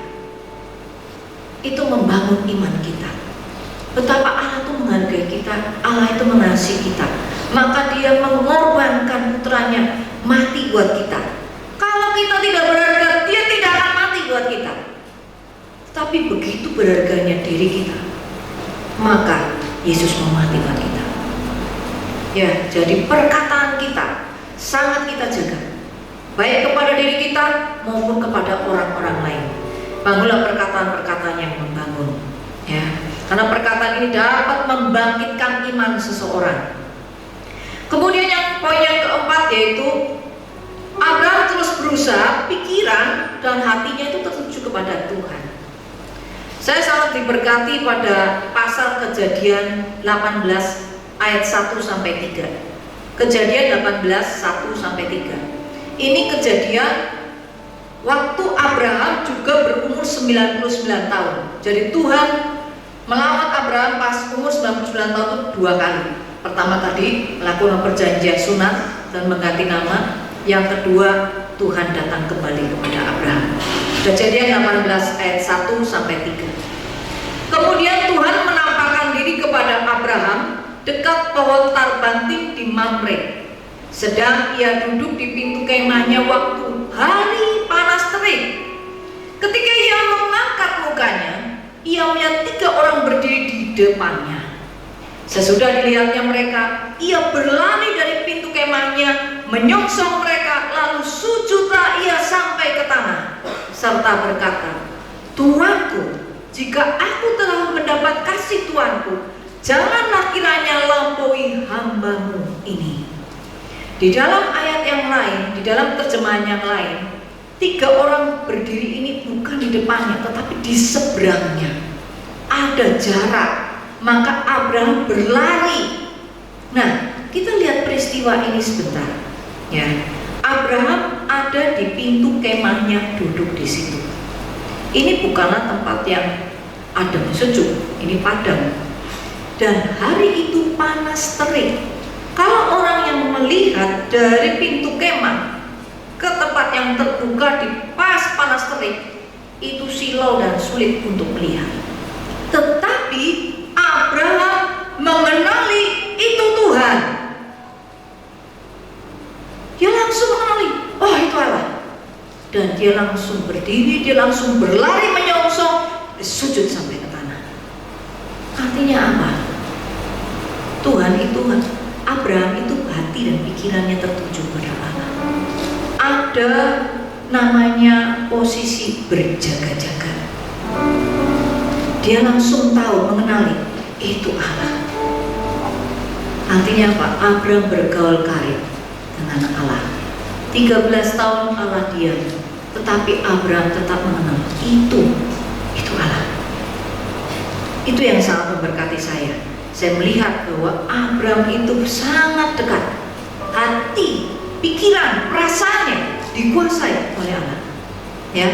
Itu membangun iman kita. Betapa Allah itu menghargai kita, Allah itu mengasihi kita. Maka dia mengorbankan putranya mati buat kita. Kalau kita tidak berharga, dia tidak akan mati buat kita. Tapi begitu berharganya diri kita, maka Yesus mau mati buat kita. Ya, jadi perkataan kita sangat kita jaga, baik kepada diri kita maupun kepada orang-orang lain. Bangunlah perkataan-perkataan yang membangun, ya, karena perkataan ini dapat membangkitkan iman seseorang. Kemudian poin yang keempat yaitu Abraham terus berusaha, pikiran dan hatinya itu tertuju kepada Tuhan. Saya sangat diberkati pada pasal Kejadian 18 ayat 1 sampai 3. Kejadian 18 1 sampai 3. Ini kejadian waktu Abraham juga berumur 99 tahun. Jadi Tuhan melawat Abraham pas umur 99 tahun itu 2 kali. Pertama tadi melakukan perjanjian sunat dan mengganti nama. Yang kedua, Tuhan datang kembali kepada Abraham. Kejadian 18 ayat 1 sampai 3. Kemudian Tuhan menampakkan diri kepada Abraham dekat pohon tarbanting di Mamre. Sedang ia duduk di pintu kemahnya waktu hari panas terik. Ketika ia mengangkat mukanya, ia melihat 3 orang berdiri di depannya. Sesudah dilihatnya mereka, ia berlari dari pintu kemahnya, menyongsong mereka, lalu sujudlah ia sampai ke tanah, serta berkata, Tuanku, jika aku telah mendapat kasih Tuanku, janganlah kiranya lampaui hambamu ini. Di dalam ayat yang lain, di dalam terjemahan yang lain, 3 orang berdiri ini bukan di depannya, tetapi di seberangnya. Ada jarak. Maka Abraham berlari. Nah, kita lihat peristiwa ini sebentar. Ya, Abraham ada di pintu kemahnya, duduk di situ. Ini bukanlah tempat yang adem sejuk, ini padang. Dan hari itu panas terik. Kalau orang yang melihat dari pintu kemah ke tempat yang terbuka di pas panas terik, itu silau dan sulit untuk melihat. Tetapi Abraham mengenali itu Tuhan. Dia langsung mengenali, oh itu Allah. Dan dia langsung berdiri, dia langsung berlari menyongsong, sujud sampai ke tanah. Artinya apa? Tuhan itu, Abraham itu hati dan pikirannya tertuju pada Allah. Ada namanya posisi berjaga-jaga. Dia langsung tahu, mengenali itu Allah. Artinya apa? Abraham bergaul karib dengan Allah. 13 tahun Allah diam, tetapi Abraham tetap mengenal itu Allah. Itu yang sangat memberkati saya. Saya melihat bahwa Abraham itu sangat dekat. Hati, pikiran, perasaannya dikuasai oleh Allah. Ya.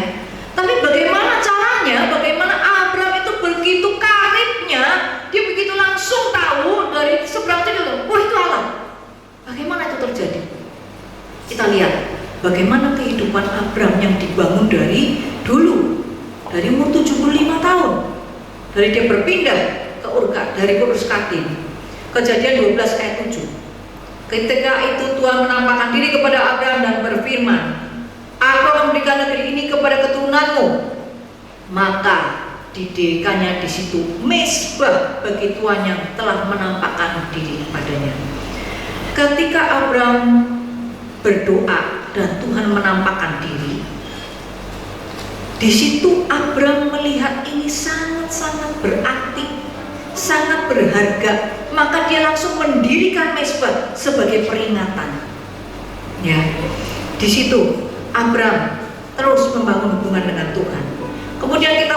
Tapi bagaimana caranya? Bagaimana Abraham itu begitu karibnya, dia begitu langsung tahu dari seberang itu, wah itu Allah. Bagaimana itu terjadi? Kita lihat bagaimana kehidupan Abraham yang dibangun dari dulu. dari umur 75 tahun. Dari dia berpindah ke dari Ur Kasdim. Kejadian 12 ayat 7. Ketika itu Tuhan menampakkan diri kepada Abraham dan berfirman, "Aku akan memberikan negeri ini kepada keturunanmu." Maka didirikannya di situ mezbah bagi Tuhan yang telah menampakkan diri kepadanya. Ketika Abraham berdoa dan Tuhan menampakkan diri, di situ Abraham melihat ini sangat-sangat berarti, sangat berharga, maka dia langsung mendirikan mezbah sebagai peringatan. Ya, di situ Abraham terus membangun hubungan dengan Tuhan. Kemudian kita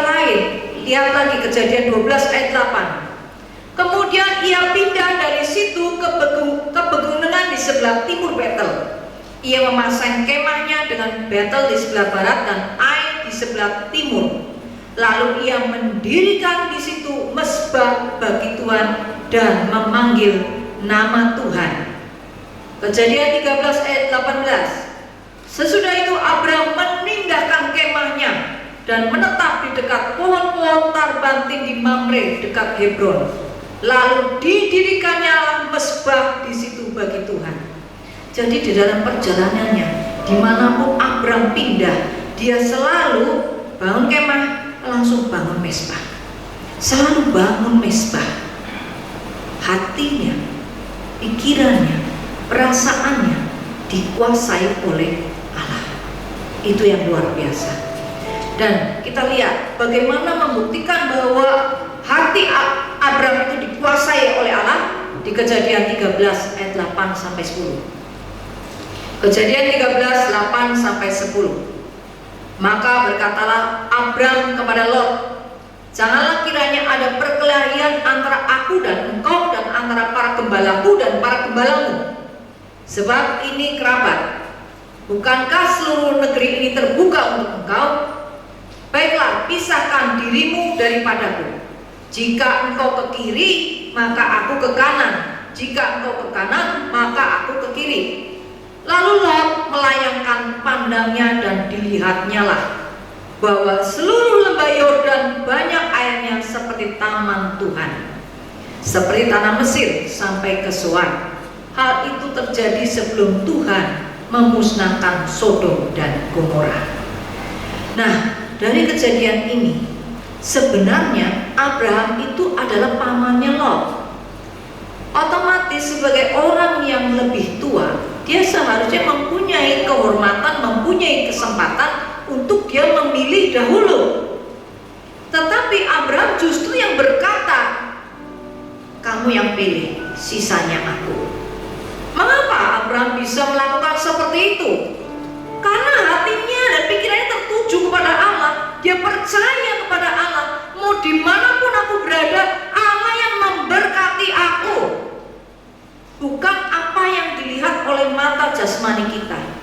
lihat lagi Kejadian 12 ayat 8. Kemudian ia pindah dari situ ke pegunungan di sebelah timur Betel. Ia memasang kemahnya dengan Betel di sebelah barat dan Ai di sebelah timur. Lalu ia mendirikan di situ mezbah bagi Tuhan dan memanggil nama Tuhan. Kejadian 13 ayat 18. Sesudah itu Abraham meninggalkan kemahnya dan menetap di dekat pohon-pohon tarbantin di Mamre dekat Hebron. Lalu didirikannya mezbah di situ bagi Tuhan. Jadi di dalam perjalanannya, dimanapun Abraham pindah, dia selalu bangun kemah, langsung bangun mezbah. Selalu bangun mezbah. Hatinya, pikirannya, perasaannya dikuasai oleh Allah. Itu yang luar biasa. Dan kita lihat bagaimana membuktikan bahwa hati Abraham itu dikuasai oleh Allah di Kejadian 13 ayat 8 sampai 10. Kejadian 13 8 sampai 10. Maka berkatalah Abraham kepada Lot, "Janganlah kiranya ada perkelahian antara aku dan engkau dan antara para gembalaku dan para gembalamu, sebab ini kerabat. Bukankah seluruh negeri ini terbuka untuk engkau? Baiklah, pisahkan dirimu daripadaku. Jika engkau ke kiri, maka aku ke kanan. Jika engkau ke kanan, maka aku ke kiri." Lalu Lot melayangkan pandangnya dan dilihatnya lah bahwa seluruh lembah Yordan banyak airnya seperti taman Tuhan, seperti tanah Mesir sampai ke Soan. Hal itu terjadi sebelum Tuhan memusnahkan Sodom dan Gomora. Nah, dari kejadian ini sebenarnya Abraham itu adalah pamannya Lot. Otomatis sebagai orang yang lebih tua, dia seharusnya mempunyai kehormatan, mempunyai kesempatan untuk dia memilih dahulu. Tetapi Abraham justru yang berkata, "Kamu yang pilih, sisanya aku." Mengapa Abraham bisa melakukan seperti itu? Karena hatinya dan pikirannya tertuju kepada Allah. Dia percaya kepada Allah. Mau dimanapun aku berada, Allah yang memberkati aku. Bukan apa yang dilihat oleh mata jasmani kita,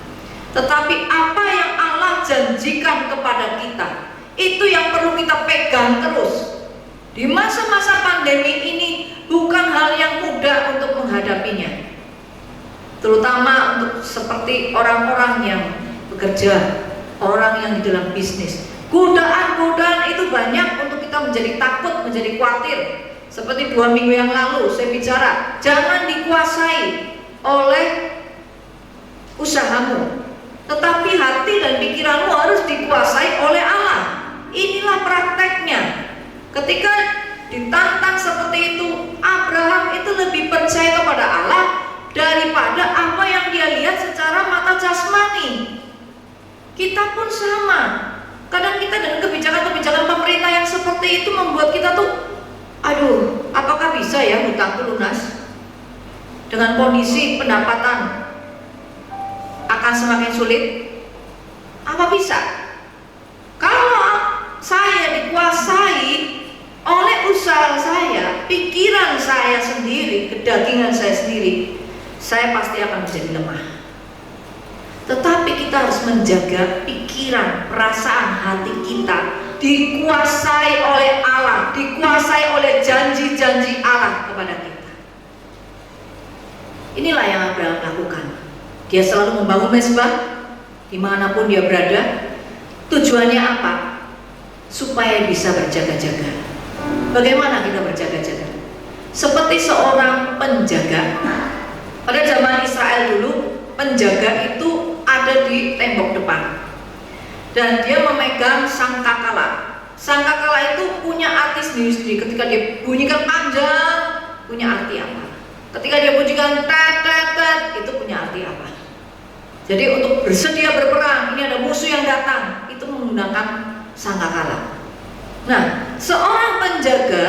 tetapi apa yang Allah janjikan kepada kita. Itu yang perlu kita pegang terus. Di masa-masa pandemi ini bukan hal yang mudah untuk menghadapinya, terutama untuk seperti orang-orang yang bekerja, orang yang di dalam bisnis. Godaan-godaan itu banyak untuk kita menjadi takut, menjadi khawatir. Seperti 2 minggu yang lalu saya bicara, jangan dikuasai oleh usahamu, tetapi hati dan pikiranmu harus dikuasai oleh Allah. Inilah prakteknya. Ketika ditantang seperti itu, Abraham itu lebih percaya kepada Allah daripada apa yang dia lihat secara mata jasmani. Kita pun sama. Kadang kita dengan kebijakan-kebijakan pemerintah yang seperti itu membuat kita tuh, aduh, apakah bisa ya hutangku lunas? Dengan kondisi pendapatan akan semakin sulit. Apa bisa? Kalau saya dikuasai oleh usaha saya, pikiran saya sendiri, kedagingan saya sendiri, saya pasti akan menjadi lemah. Tetapi kita harus menjaga pikiran, perasaan hati kita dikuasai oleh Allah, dikuasai oleh janji-janji Allah kepada kita. Inilah yang Abraham lakukan. Dia selalu membangun mezbah dimanapun dia berada. Tujuannya apa? supaya bisa berjaga-jaga. Bagaimana kita berjaga-jaga? Seperti seorang penjaga. Pada zaman Israel dulu, penjaga itu ada di tembok depan dan dia memegang sangkakala. Sangkakala itu punya arti sendiri-sendiri. Ketika dia bunyikan panjang, punya arti apa? Ketika dia bunyikan tet, itu punya arti apa? Jadi untuk bersedia berperang, ini ada musuh yang datang, itu menggunakan sangkakala. Nah, seorang penjaga,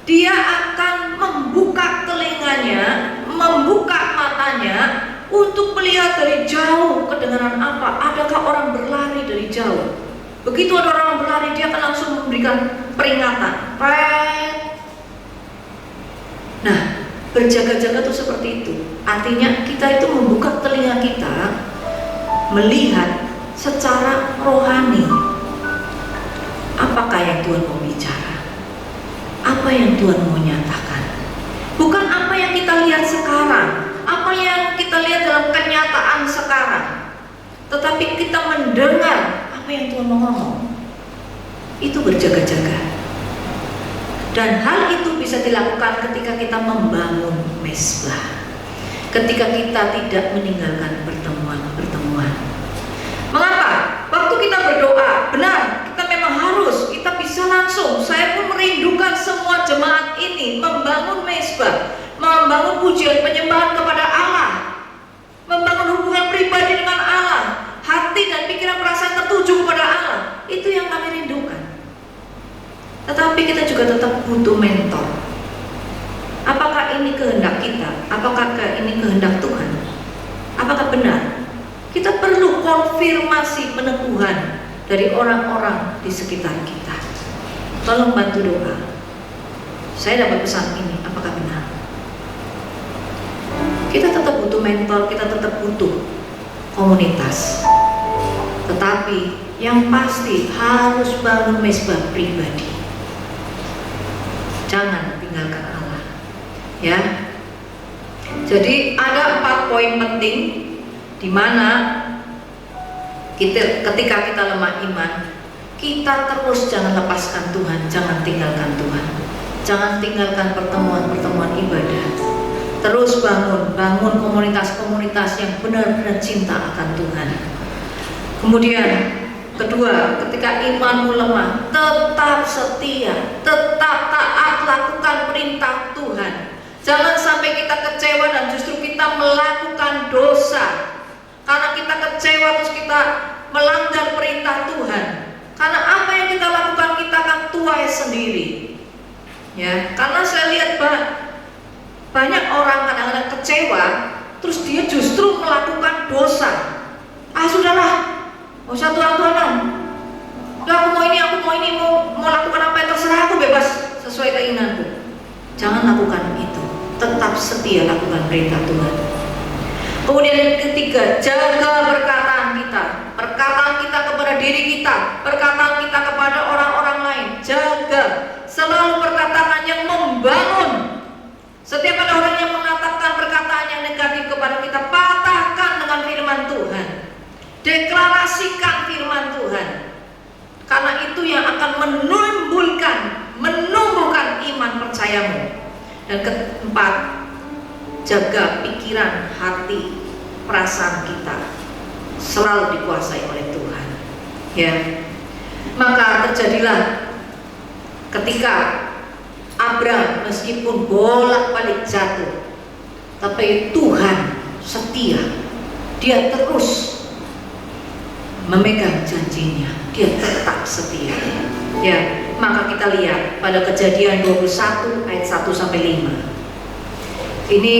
dia akan membuka telinganya, membuka matanya untuk melihat dari jauh kedengaran apa. Adakah orang berlari dari jauh? Begitu ada orang berlari, dia akan langsung memberikan peringatan. Nah, berjaga-jaga itu seperti itu. Artinya kita itu membuka telinga kita, melihat secara rohani. Apakah yang Tuhan mau bicara? Apa yang Tuhan mau nyatakan? Bukan apa yang kita lihat sekarang, apa yang kita lihat dalam kenyataan sekarang, tetapi kita mendengar apa yang Tuhan mau ngomong. Itu berjaga-jaga. Dan hal itu bisa dilakukan ketika kita membangun mezbah, ketika kita tidak meninggalkan pertemuan-pertemuan. Mengapa? Waktu kita berdoa, benar, kita memang harus, kita bisa langsung. Saya pun merindukan semua jemaat ini membangun mezbah, membangun pujian penyembahan kepada Allah, membangun hubungan pribadi dengan Allah, hati dan pikiran perasaan tertuju kepada Allah. Itu yang kami rindukan. Tetapi kita juga tetap butuh mentor. Apakah ini kehendak kita? Apakah ini kehendak Tuhan? Apakah benar? Kita perlu konfirmasi peneguhan dari orang-orang di sekitar kita. Tolong bantu doa. Saya dapat pesan ini, apakah benar? Kita tetap butuh mentor, kita tetap butuh komunitas. Tetapi yang pasti harus bangun mezbah pribadi. Jangan tinggalkan Allah, ya. Jadi ada 4 poin penting di mana ketika kita lemah iman, kita terus jangan lepaskan Tuhan, jangan tinggalkan Tuhan, jangan tinggalkan pertemuan-pertemuan ibadah. Terus bangun komunitas-komunitas yang benar-benar cinta akan Tuhan. Kemudian kedua, ketika imanmu lemah, tetap setia, tetap taat, lakukan perintah Tuhan. Jangan sampai kita kecewa dan justru kita melakukan dosa. Karena kita kecewa terus kita melanggar perintah Tuhan. Karena apa yang kita lakukan kita akan tuai sendiri. Ya, karena saya lihat banyak orang kadang-kadang kecewa, terus dia justru melakukan dosa. Sudahlah, mau Tuhan-Tuhanan. Aku mau ini, mau lakukan apa yang terserah, aku bebas sesuai keinginanku. Jangan lakukan itu. Tetap setia lakukan perintah Tuhan. Kemudian yang ketiga, jaga perkataan kita kepada diri kita, perkataan kita kepada orang-orang lain. Jaga selalu perkataan yang membangun. Setiap ada orang yang mengatakan perkataan yang negatif kepada kita, patahkan dengan firman Tuhan. Deklarasikan firman Tuhan. Karena itu yang akan menumbuhkan iman percayamu. Dan keempat, jaga pikiran, hati, perasaan kita selalu dikuasai oleh Tuhan. Ya, maka terjadilah ketika Abraham meskipun bolak-balik jatuh, tapi Tuhan setia. Dia terus memegang janjinya, dia tetap setia. Ya, maka kita lihat pada Kejadian 21 ayat 1 sampai 5. Ini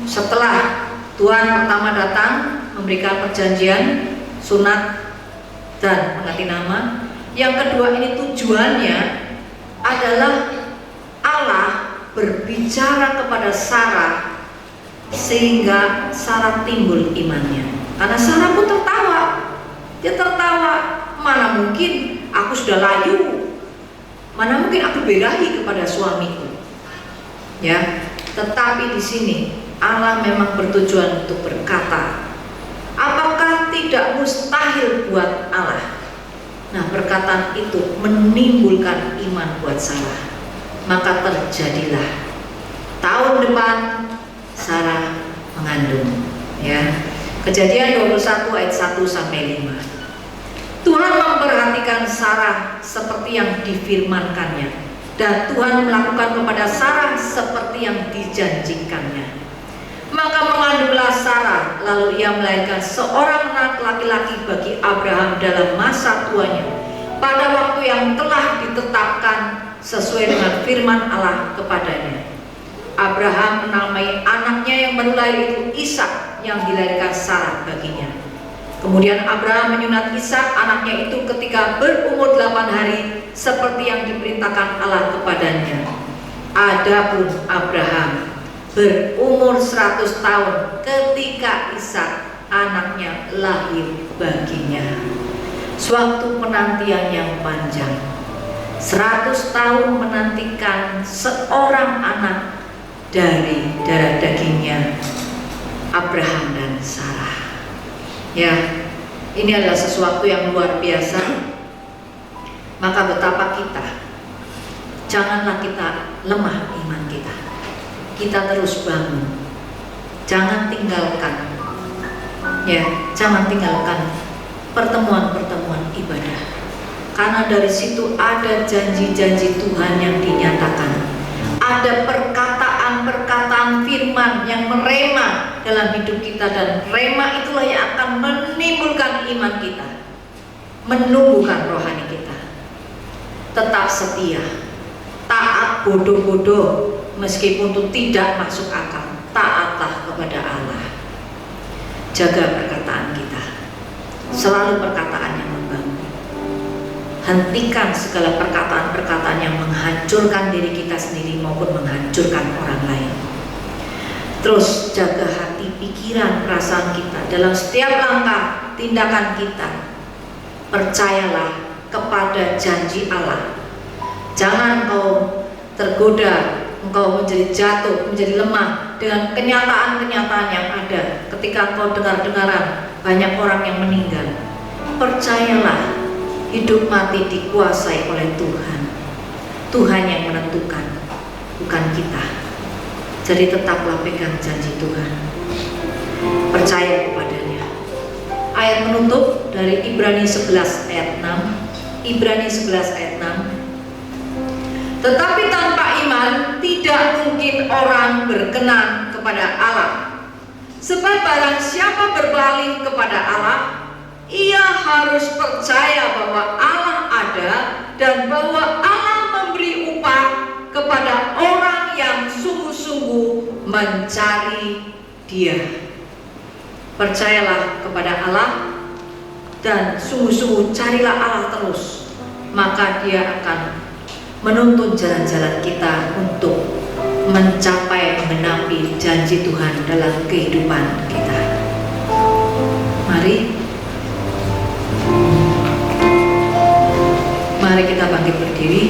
setelah Tuhan pertama datang memberikan perjanjian, sunat dan mengganti nama. Yang kedua ini tujuannya adalah Allah berbicara kepada Sarah sehingga Sarah timbul imannya. Karena Sarah pun tertawa. Dia tertawa, mana mungkin aku sudah layu, mana mungkin aku berahi kepada suamiku. Ya, tetapi di sini Allah memang bertujuan untuk berkata, apakah tidak mustahil buat Allah? Nah, perkataan itu menimbulkan iman buat Sarah. Maka terjadilah tahun depan Sarah mengandung. Ya. Kejadian 21 ayat 1 sampai 5. Tuhan memperhatikan Sarah seperti yang difirmankannya, dan Tuhan melakukan kepada Sarah seperti yang dijanjikannya. Maka mengandunglah Sarah, lalu ia melahirkan seorang anak laki-laki bagi Abraham dalam masa tuanya, pada waktu yang telah ditetapkan sesuai dengan firman Allah kepadanya. Abraham menamai anaknya yang baru lahir itu Ishak, yang dilahirkan Sarah baginya. Kemudian Abraham menyunat Ishak anaknya itu ketika berumur 8 hari, seperti yang diperintahkan Allah kepadanya. Adapun Abraham berumur 100 tahun ketika Ishak anaknya lahir baginya. Suatu penantian yang panjang, 100 tahun menantikan seorang anak dari darah dagingnya Abraham dan Sarah. Ya, ini adalah sesuatu yang luar biasa. Maka betapa kita, janganlah kita lemah iman kita. Kita terus bangun. Jangan tinggalkan, ya, jangan tinggalkan pertemuan-pertemuan ibadah. Karena dari situ ada janji-janji Tuhan yang dinyatakan. Ada perkataan-perkataan firman yang merema dalam hidup kita, dan rema itulah yang akan menimbulkan iman kita, menumbuhkan rohani kita. Tetap setia, taat bodoh-bodoh meskipun itu tidak masuk akal, taatlah kepada Allah. Jaga perkataan kita, selalu perkataan yang membangun. Hentikan segala perkataan-perkataan yang menghancurkan diri kita sendiri maupun menghancurkan orang lain. Terus jaga hati, pikiran, perasaan kita dalam setiap langkah tindakan kita. Percayalah kepada janji Allah. Jangan engkau tergoda, engkau menjadi jatuh, menjadi lemah dengan kenyataan-kenyataan yang ada. Ketika engkau dengar-dengaran banyak orang yang meninggal, percayalah, hidup mati dikuasai oleh Tuhan. Tuhan yang menentukan, bukan kita. Jadi tetaplah pegang janji Tuhan, percaya kepadanya. Ayat penutup dari Ibrani 11 ayat 6. Ibrani 11 ayat 6. Tetapi tanpa iman tidak mungkin orang berkenan kepada Allah. Sebab barang siapa berpaling kepada Allah, ia harus percaya bahwa Allah ada dan bahwa Allah memberi upah kepada orang yang sungguh-sungguh mencari Dia. Percayalah kepada Allah dan sungguh-sungguh carilah Allah terus, maka Dia akan menuntun jalan-jalan kita untuk mencapai menggenapi janji Tuhan dalam kehidupan kita. Mari kita bangkit berdiri.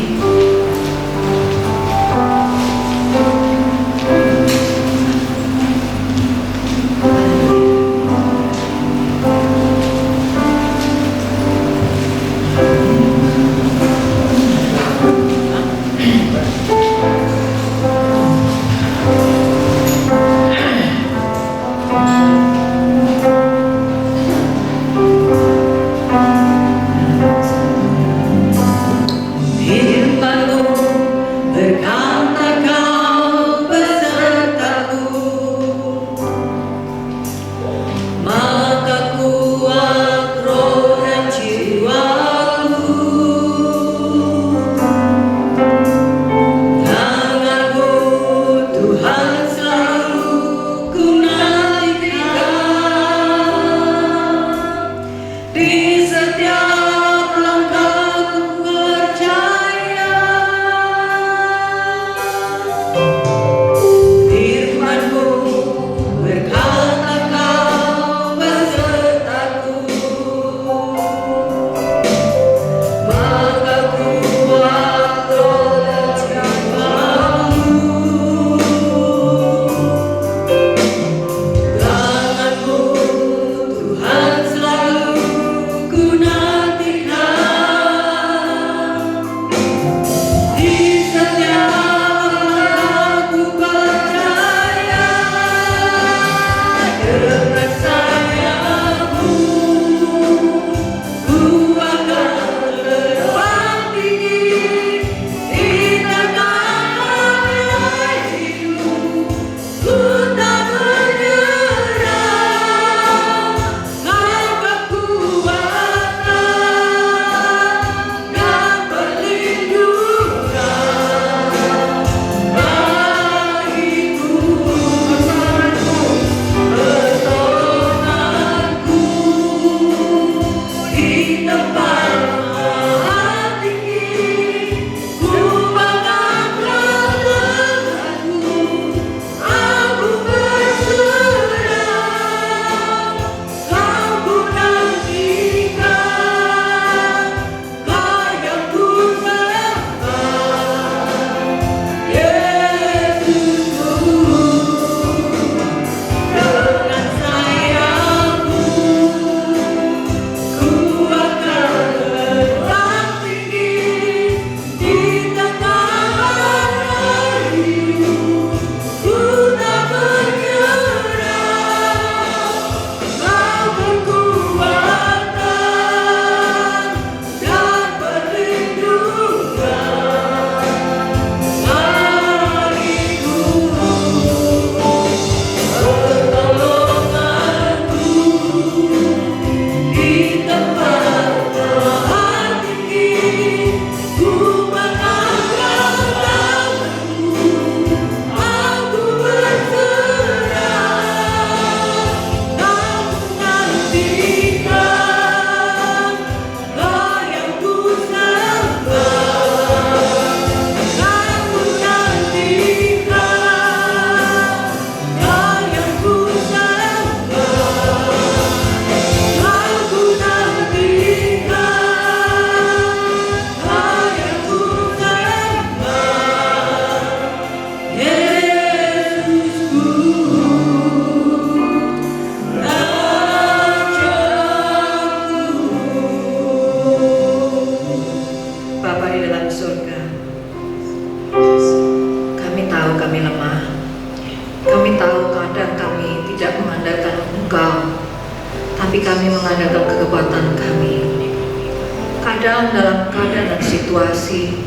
kadang dalam keadaan dan situasi,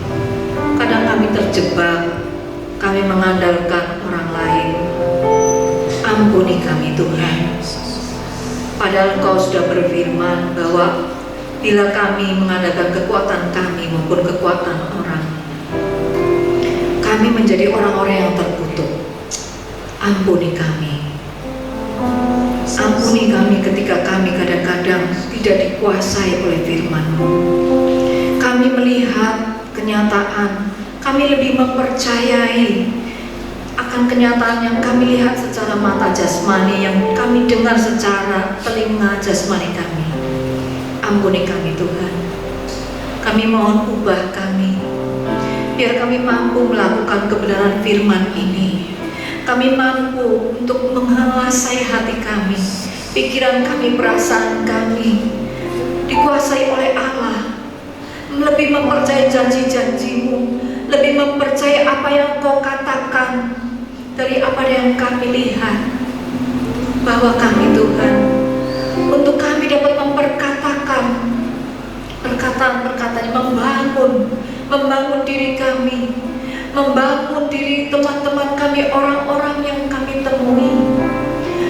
kadang kami terjebak, kami mengandalkan orang lain. Ampuni kami Tuhan. Padahal Engkau sudah berfirman bahwa bila kami mengandalkan kekuatan kami maupun kekuatan orang, kami menjadi orang-orang yang terkutuk. Ampuni kami. Ampuni kami ketika kami kadang-kadang tidak dikuasai oleh firman-Mu. Kami melihat kenyataan, kami lebih mempercayai akan kenyataan yang kami lihat secara mata jasmani, yang kami dengar secara telinga jasmani kami. Ampuni kami Tuhan. Kami mohon ubah kami, biar kami mampu melakukan kebenaran firman ini. Kami mampu untuk menguasai hati kami, pikiran kami, perasaan kami dikuasai oleh Allah. Lebih mempercayai janji-janji-Mu, lebih mempercayai apa yang Kau katakan dari apa yang kami lihat. Bahwa kami Tuhan, untuk kami dapat memperkatakan perkataan-perkataan yang membangun diri kami, membangun diri teman-teman kami, orang-orang yang kami temui,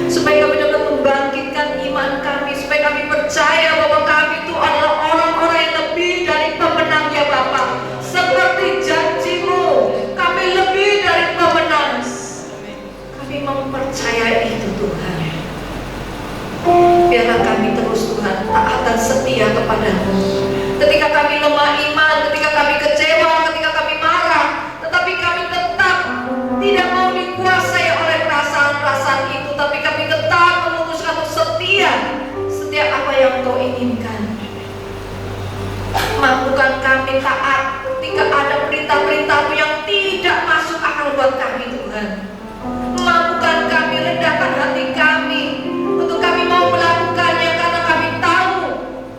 supaya kami dapat membangkitkan iman kami, supaya kami percaya bahwa kami itu adalah orang-orang yang lebih dari pemenang ya Bapa. Seperti janji-Mu, kami lebih dari pemenang. Kami mempercayai itu Tuhan. Biarlah kami terus Tuhan taat dan setia kepada-Mu. Ketika kami lemah iman, ketika kami kecewa, ketika kami marah, tetapi kami tetap tidak mau dikuasai oleh perasaan-perasaan itu, tapi kami tetap memutuskan untuk setia setiap apa yang Kau inginkan. Mampukan kami taat ketika ada perintah-perintah-Mu yang tidak masuk akal buat kami Tuhan. Mampukan kami, rendahkan hati kami untuk kami mau melakukannya, karena kami tahu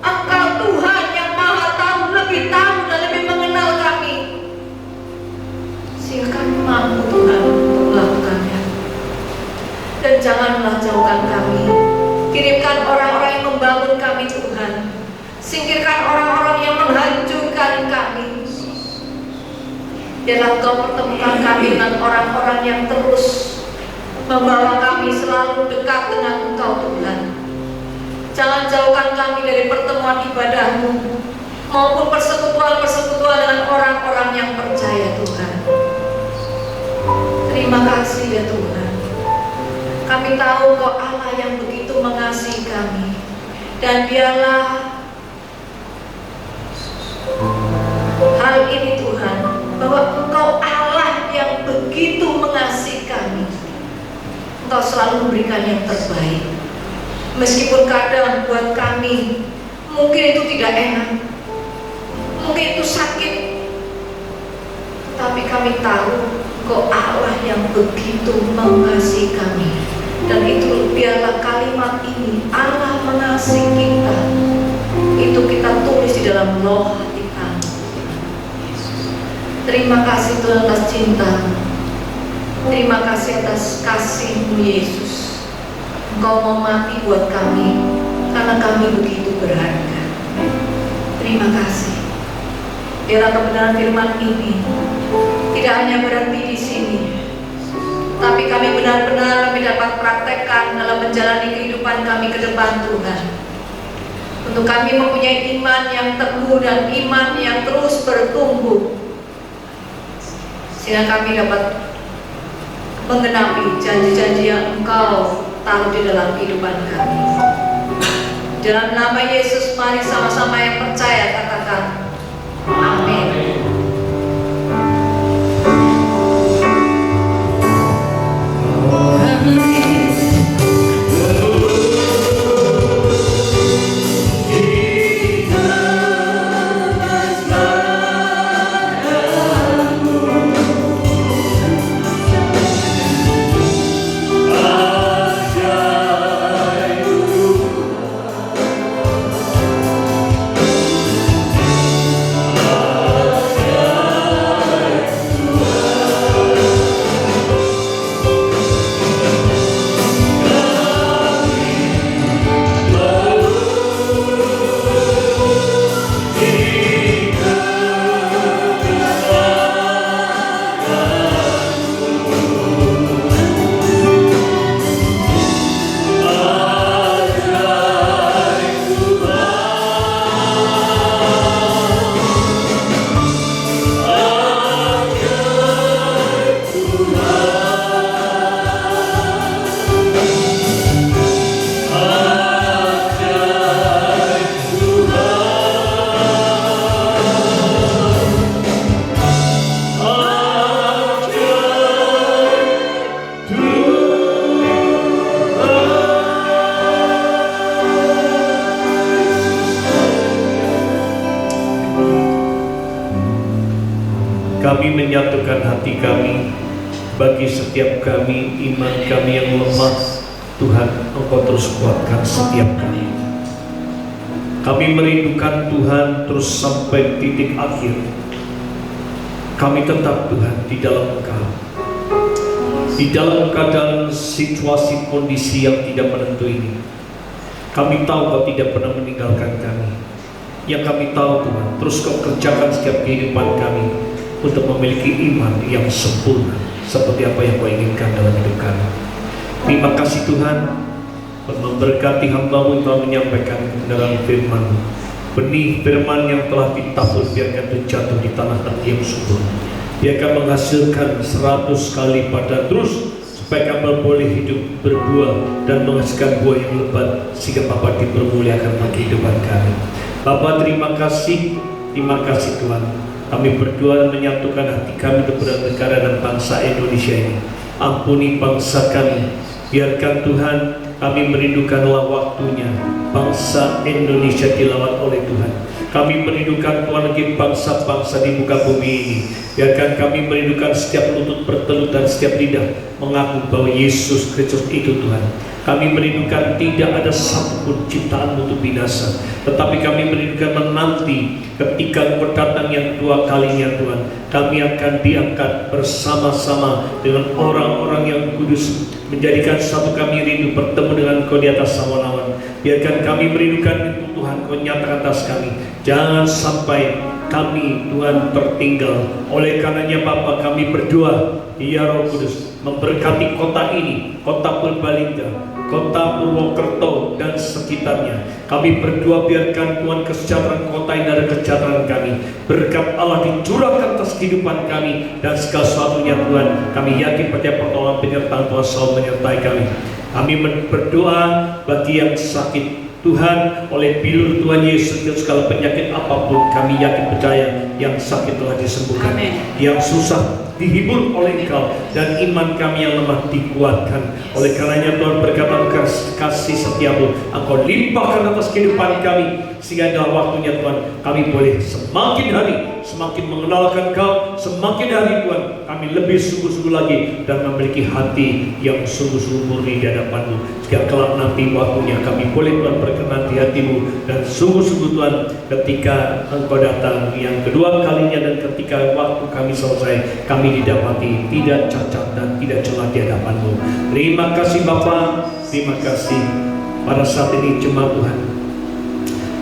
Engkau Tuhan yang Maha Tahu, lebih tahu dan lebih mengenal kami, sehingga kami mampu Tuhan untuk melakukannya. Dan janganlah jauhkan kami, kirimkan orang-orang yang membangun kami Tuhan, singkirkan orang-orang yang menghancurkan kami. Biarlah Engkau pertemukan kami dengan orang-orang yang terus membawa kami selalu dekat dengan Engkau Tuhan. Jangan jauhkan kami dari pertemuan ibadah-Mu maupun persekutuan-persekutuan dengan orang-orang yang percaya Tuhan. Terima kasih ya Tuhan. Kami tahu Kau Allah yang begitu mengasihi kami. Dan biarlah hal ini Tuhan, bahwa Engkau Allah yang begitu mengasihi kami. Engkau selalu memberikan yang terbaik. Meskipun kadang buat kami mungkin itu tidak enak, mungkin itu sakit, tapi kami tahu Engkau Allah yang begitu mengasihi kami. Dan itu biarlah kalimat ini, Allah mengasihi kita, itu kita tulis di dalam loh hati kami. Terima kasih Tuhan atas cinta-Mu. Terima kasih atas kasih-Mu Yesus. Engkau mau mati buat kami karena kami begitu berharga. Terima kasih. Biarlah kebenaran firman ini tidak hanya berhenti di sini, tapi kami benar-benar kami dapat praktekkan dalam menjalani kehidupan kami ke depan Tuhan. Untuk kami mempunyai iman yang teguh dan iman yang terus bertumbuh, sehingga kami dapat menggenapi janji-janji yang Engkau taruh di dalam kehidupan kami. Dalam nama Yesus, mari sama-sama yang percaya katakan amin. Kami menyatukan hati kami. Bagi setiap kami, iman kami yang lemah, Tuhan, Engkau terus kuatkan setiap kami. Kami merindukan Tuhan terus sampai titik akhir. Kami tetap Tuhan di dalam Engkau. Di dalam keadaan situasi kondisi yang tidak menentu ini, kami tahu Kau tidak pernah meninggalkan kami. Yang kami tahu Tuhan, terus Kau kerjakan setiap kehidupan kami untuk memiliki iman yang sempurna seperti apa yang Kau inginkan dalam hidup kami. Terima kasih Tuhan, memberkati hamba-Mu yang telah menyampaikan kebenaran firman. Benih firman yang telah ditabur biarkan itu jatuh di tanah hati yang subur. Biarkan menghasilkan 100 kali pada terus, supaya kami boleh hidup berbuah dan menghasilkan buah yang lebat, sehingga Bapa dipermuliakan bagi kehidupan kami. Bapa, terima kasih Tuhan. Kami berdoa dan menyatukan hati kami untuk negara dan bangsa Indonesia ini. Ampuni bangsa kami. Biarkan Tuhan, kami merindukanlah waktunya bangsa Indonesia dilawan oleh Tuhan. Kami merindukan Tuhan lagi bangsa-bangsa di muka bumi ini. Biarkan kami merindukan setiap lutut bertelut dan setiap lidah mengaku bahwa Yesus Kristus itu Tuhan. Kami merindukan tidak ada satupun ciptaan untuk binasa, tetapi kami merindukan menanti ketika Engkau datang yang kedua kalinya Tuhan. Kami akan diangkat bersama-sama dengan orang-orang yang kudus, menjadikan satu kami rindu bertemu dengan Engkau di atas awan-awan. Biarkan kami merindukan itu Tuhan, Kau nyatakan atas kami. Jangan sampai kami Tuhan tertinggal. Oleh karenanya Bapa, kami berdoa, ya Roh Kudus, memberkati kota ini, kota Purbalingga, kota Purwokerto dan sekitarnya. Kami berdoa biarkan Tuhan kesejahteraan kota ini dan kesejahteraan kami. Berkat Allah dicurahkan atas kehidupan kami dan segala sesuatunya Tuhan. Kami yakin percaya pertolongan penyertaan Tuhan selalu menyertai kami. Kami berdoa bagi yang sakit, Tuhan, oleh bilur Tuhan Yesus, segala penyakit apapun kami yakin percaya yang sakit telah disembuhkan. Amen. Yang susah dihibur oleh Engkau, dan iman kami yang lemah dikuatkan. Oleh karenanya Tuhan, berkata kasih setiamu Engkau limpahkan atas kehidupan kami, sehingga dalam waktunya Tuhan kami boleh semakin hari semakin mengenalkan Engkau, semakin hari Tuhan kami lebih sungguh-sungguh lagi dan memiliki hati yang sungguh-sungguh murni di hadapan-Mu, sehingga kelak nanti waktunya kami boleh Tuhan berkenan di hati-Mu. Dan sungguh-sungguh Tuhan, ketika Engkau datang yang kedua kalinya dan ketika waktu kami selesai, kami didapati tidak cacat dan tidak celah di hadapan-Mu. Terima kasih Bapa, terima kasih. Pada saat ini jemaat Tuhan,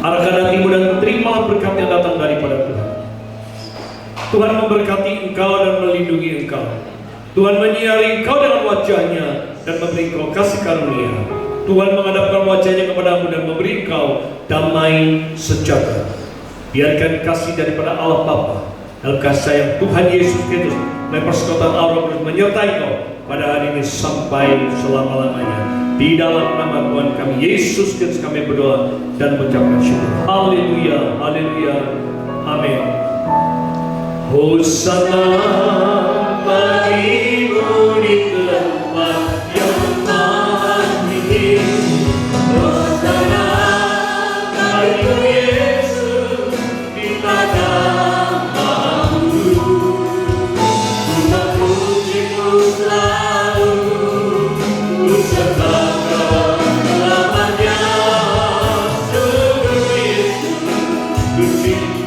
arahkan hatimu dan terimalah berkat yang datang daripada Tuhan. Tuhan memberkati engkau dan melindungi engkau. Tuhan menyinari engkau dengan wajahnya dan memberi engkau kasih karunia. Tuhan menghadapkan wajahnya kepadamu dan memberi engkau damai sejahtera. Biarkan kasih daripada Allah Bapa dalam kasih sayang Tuhan Yesus Kristus dan persekutuan Allah Roh Kudus menyertai engkau pada hari ini sampai selama-lamanya. Di dalam nama Tuhan kami Yesus Kristus kami berdoa dan mengucapkan syukur. Haleluya, haleluya, amin. Hosana bagimu di tempat yang maha tinggi. Hosana bagimu Yesus di tanah mahamu. Memujimu selalu, ku sembahkan namanya. Sungguh Yesus, ku cinta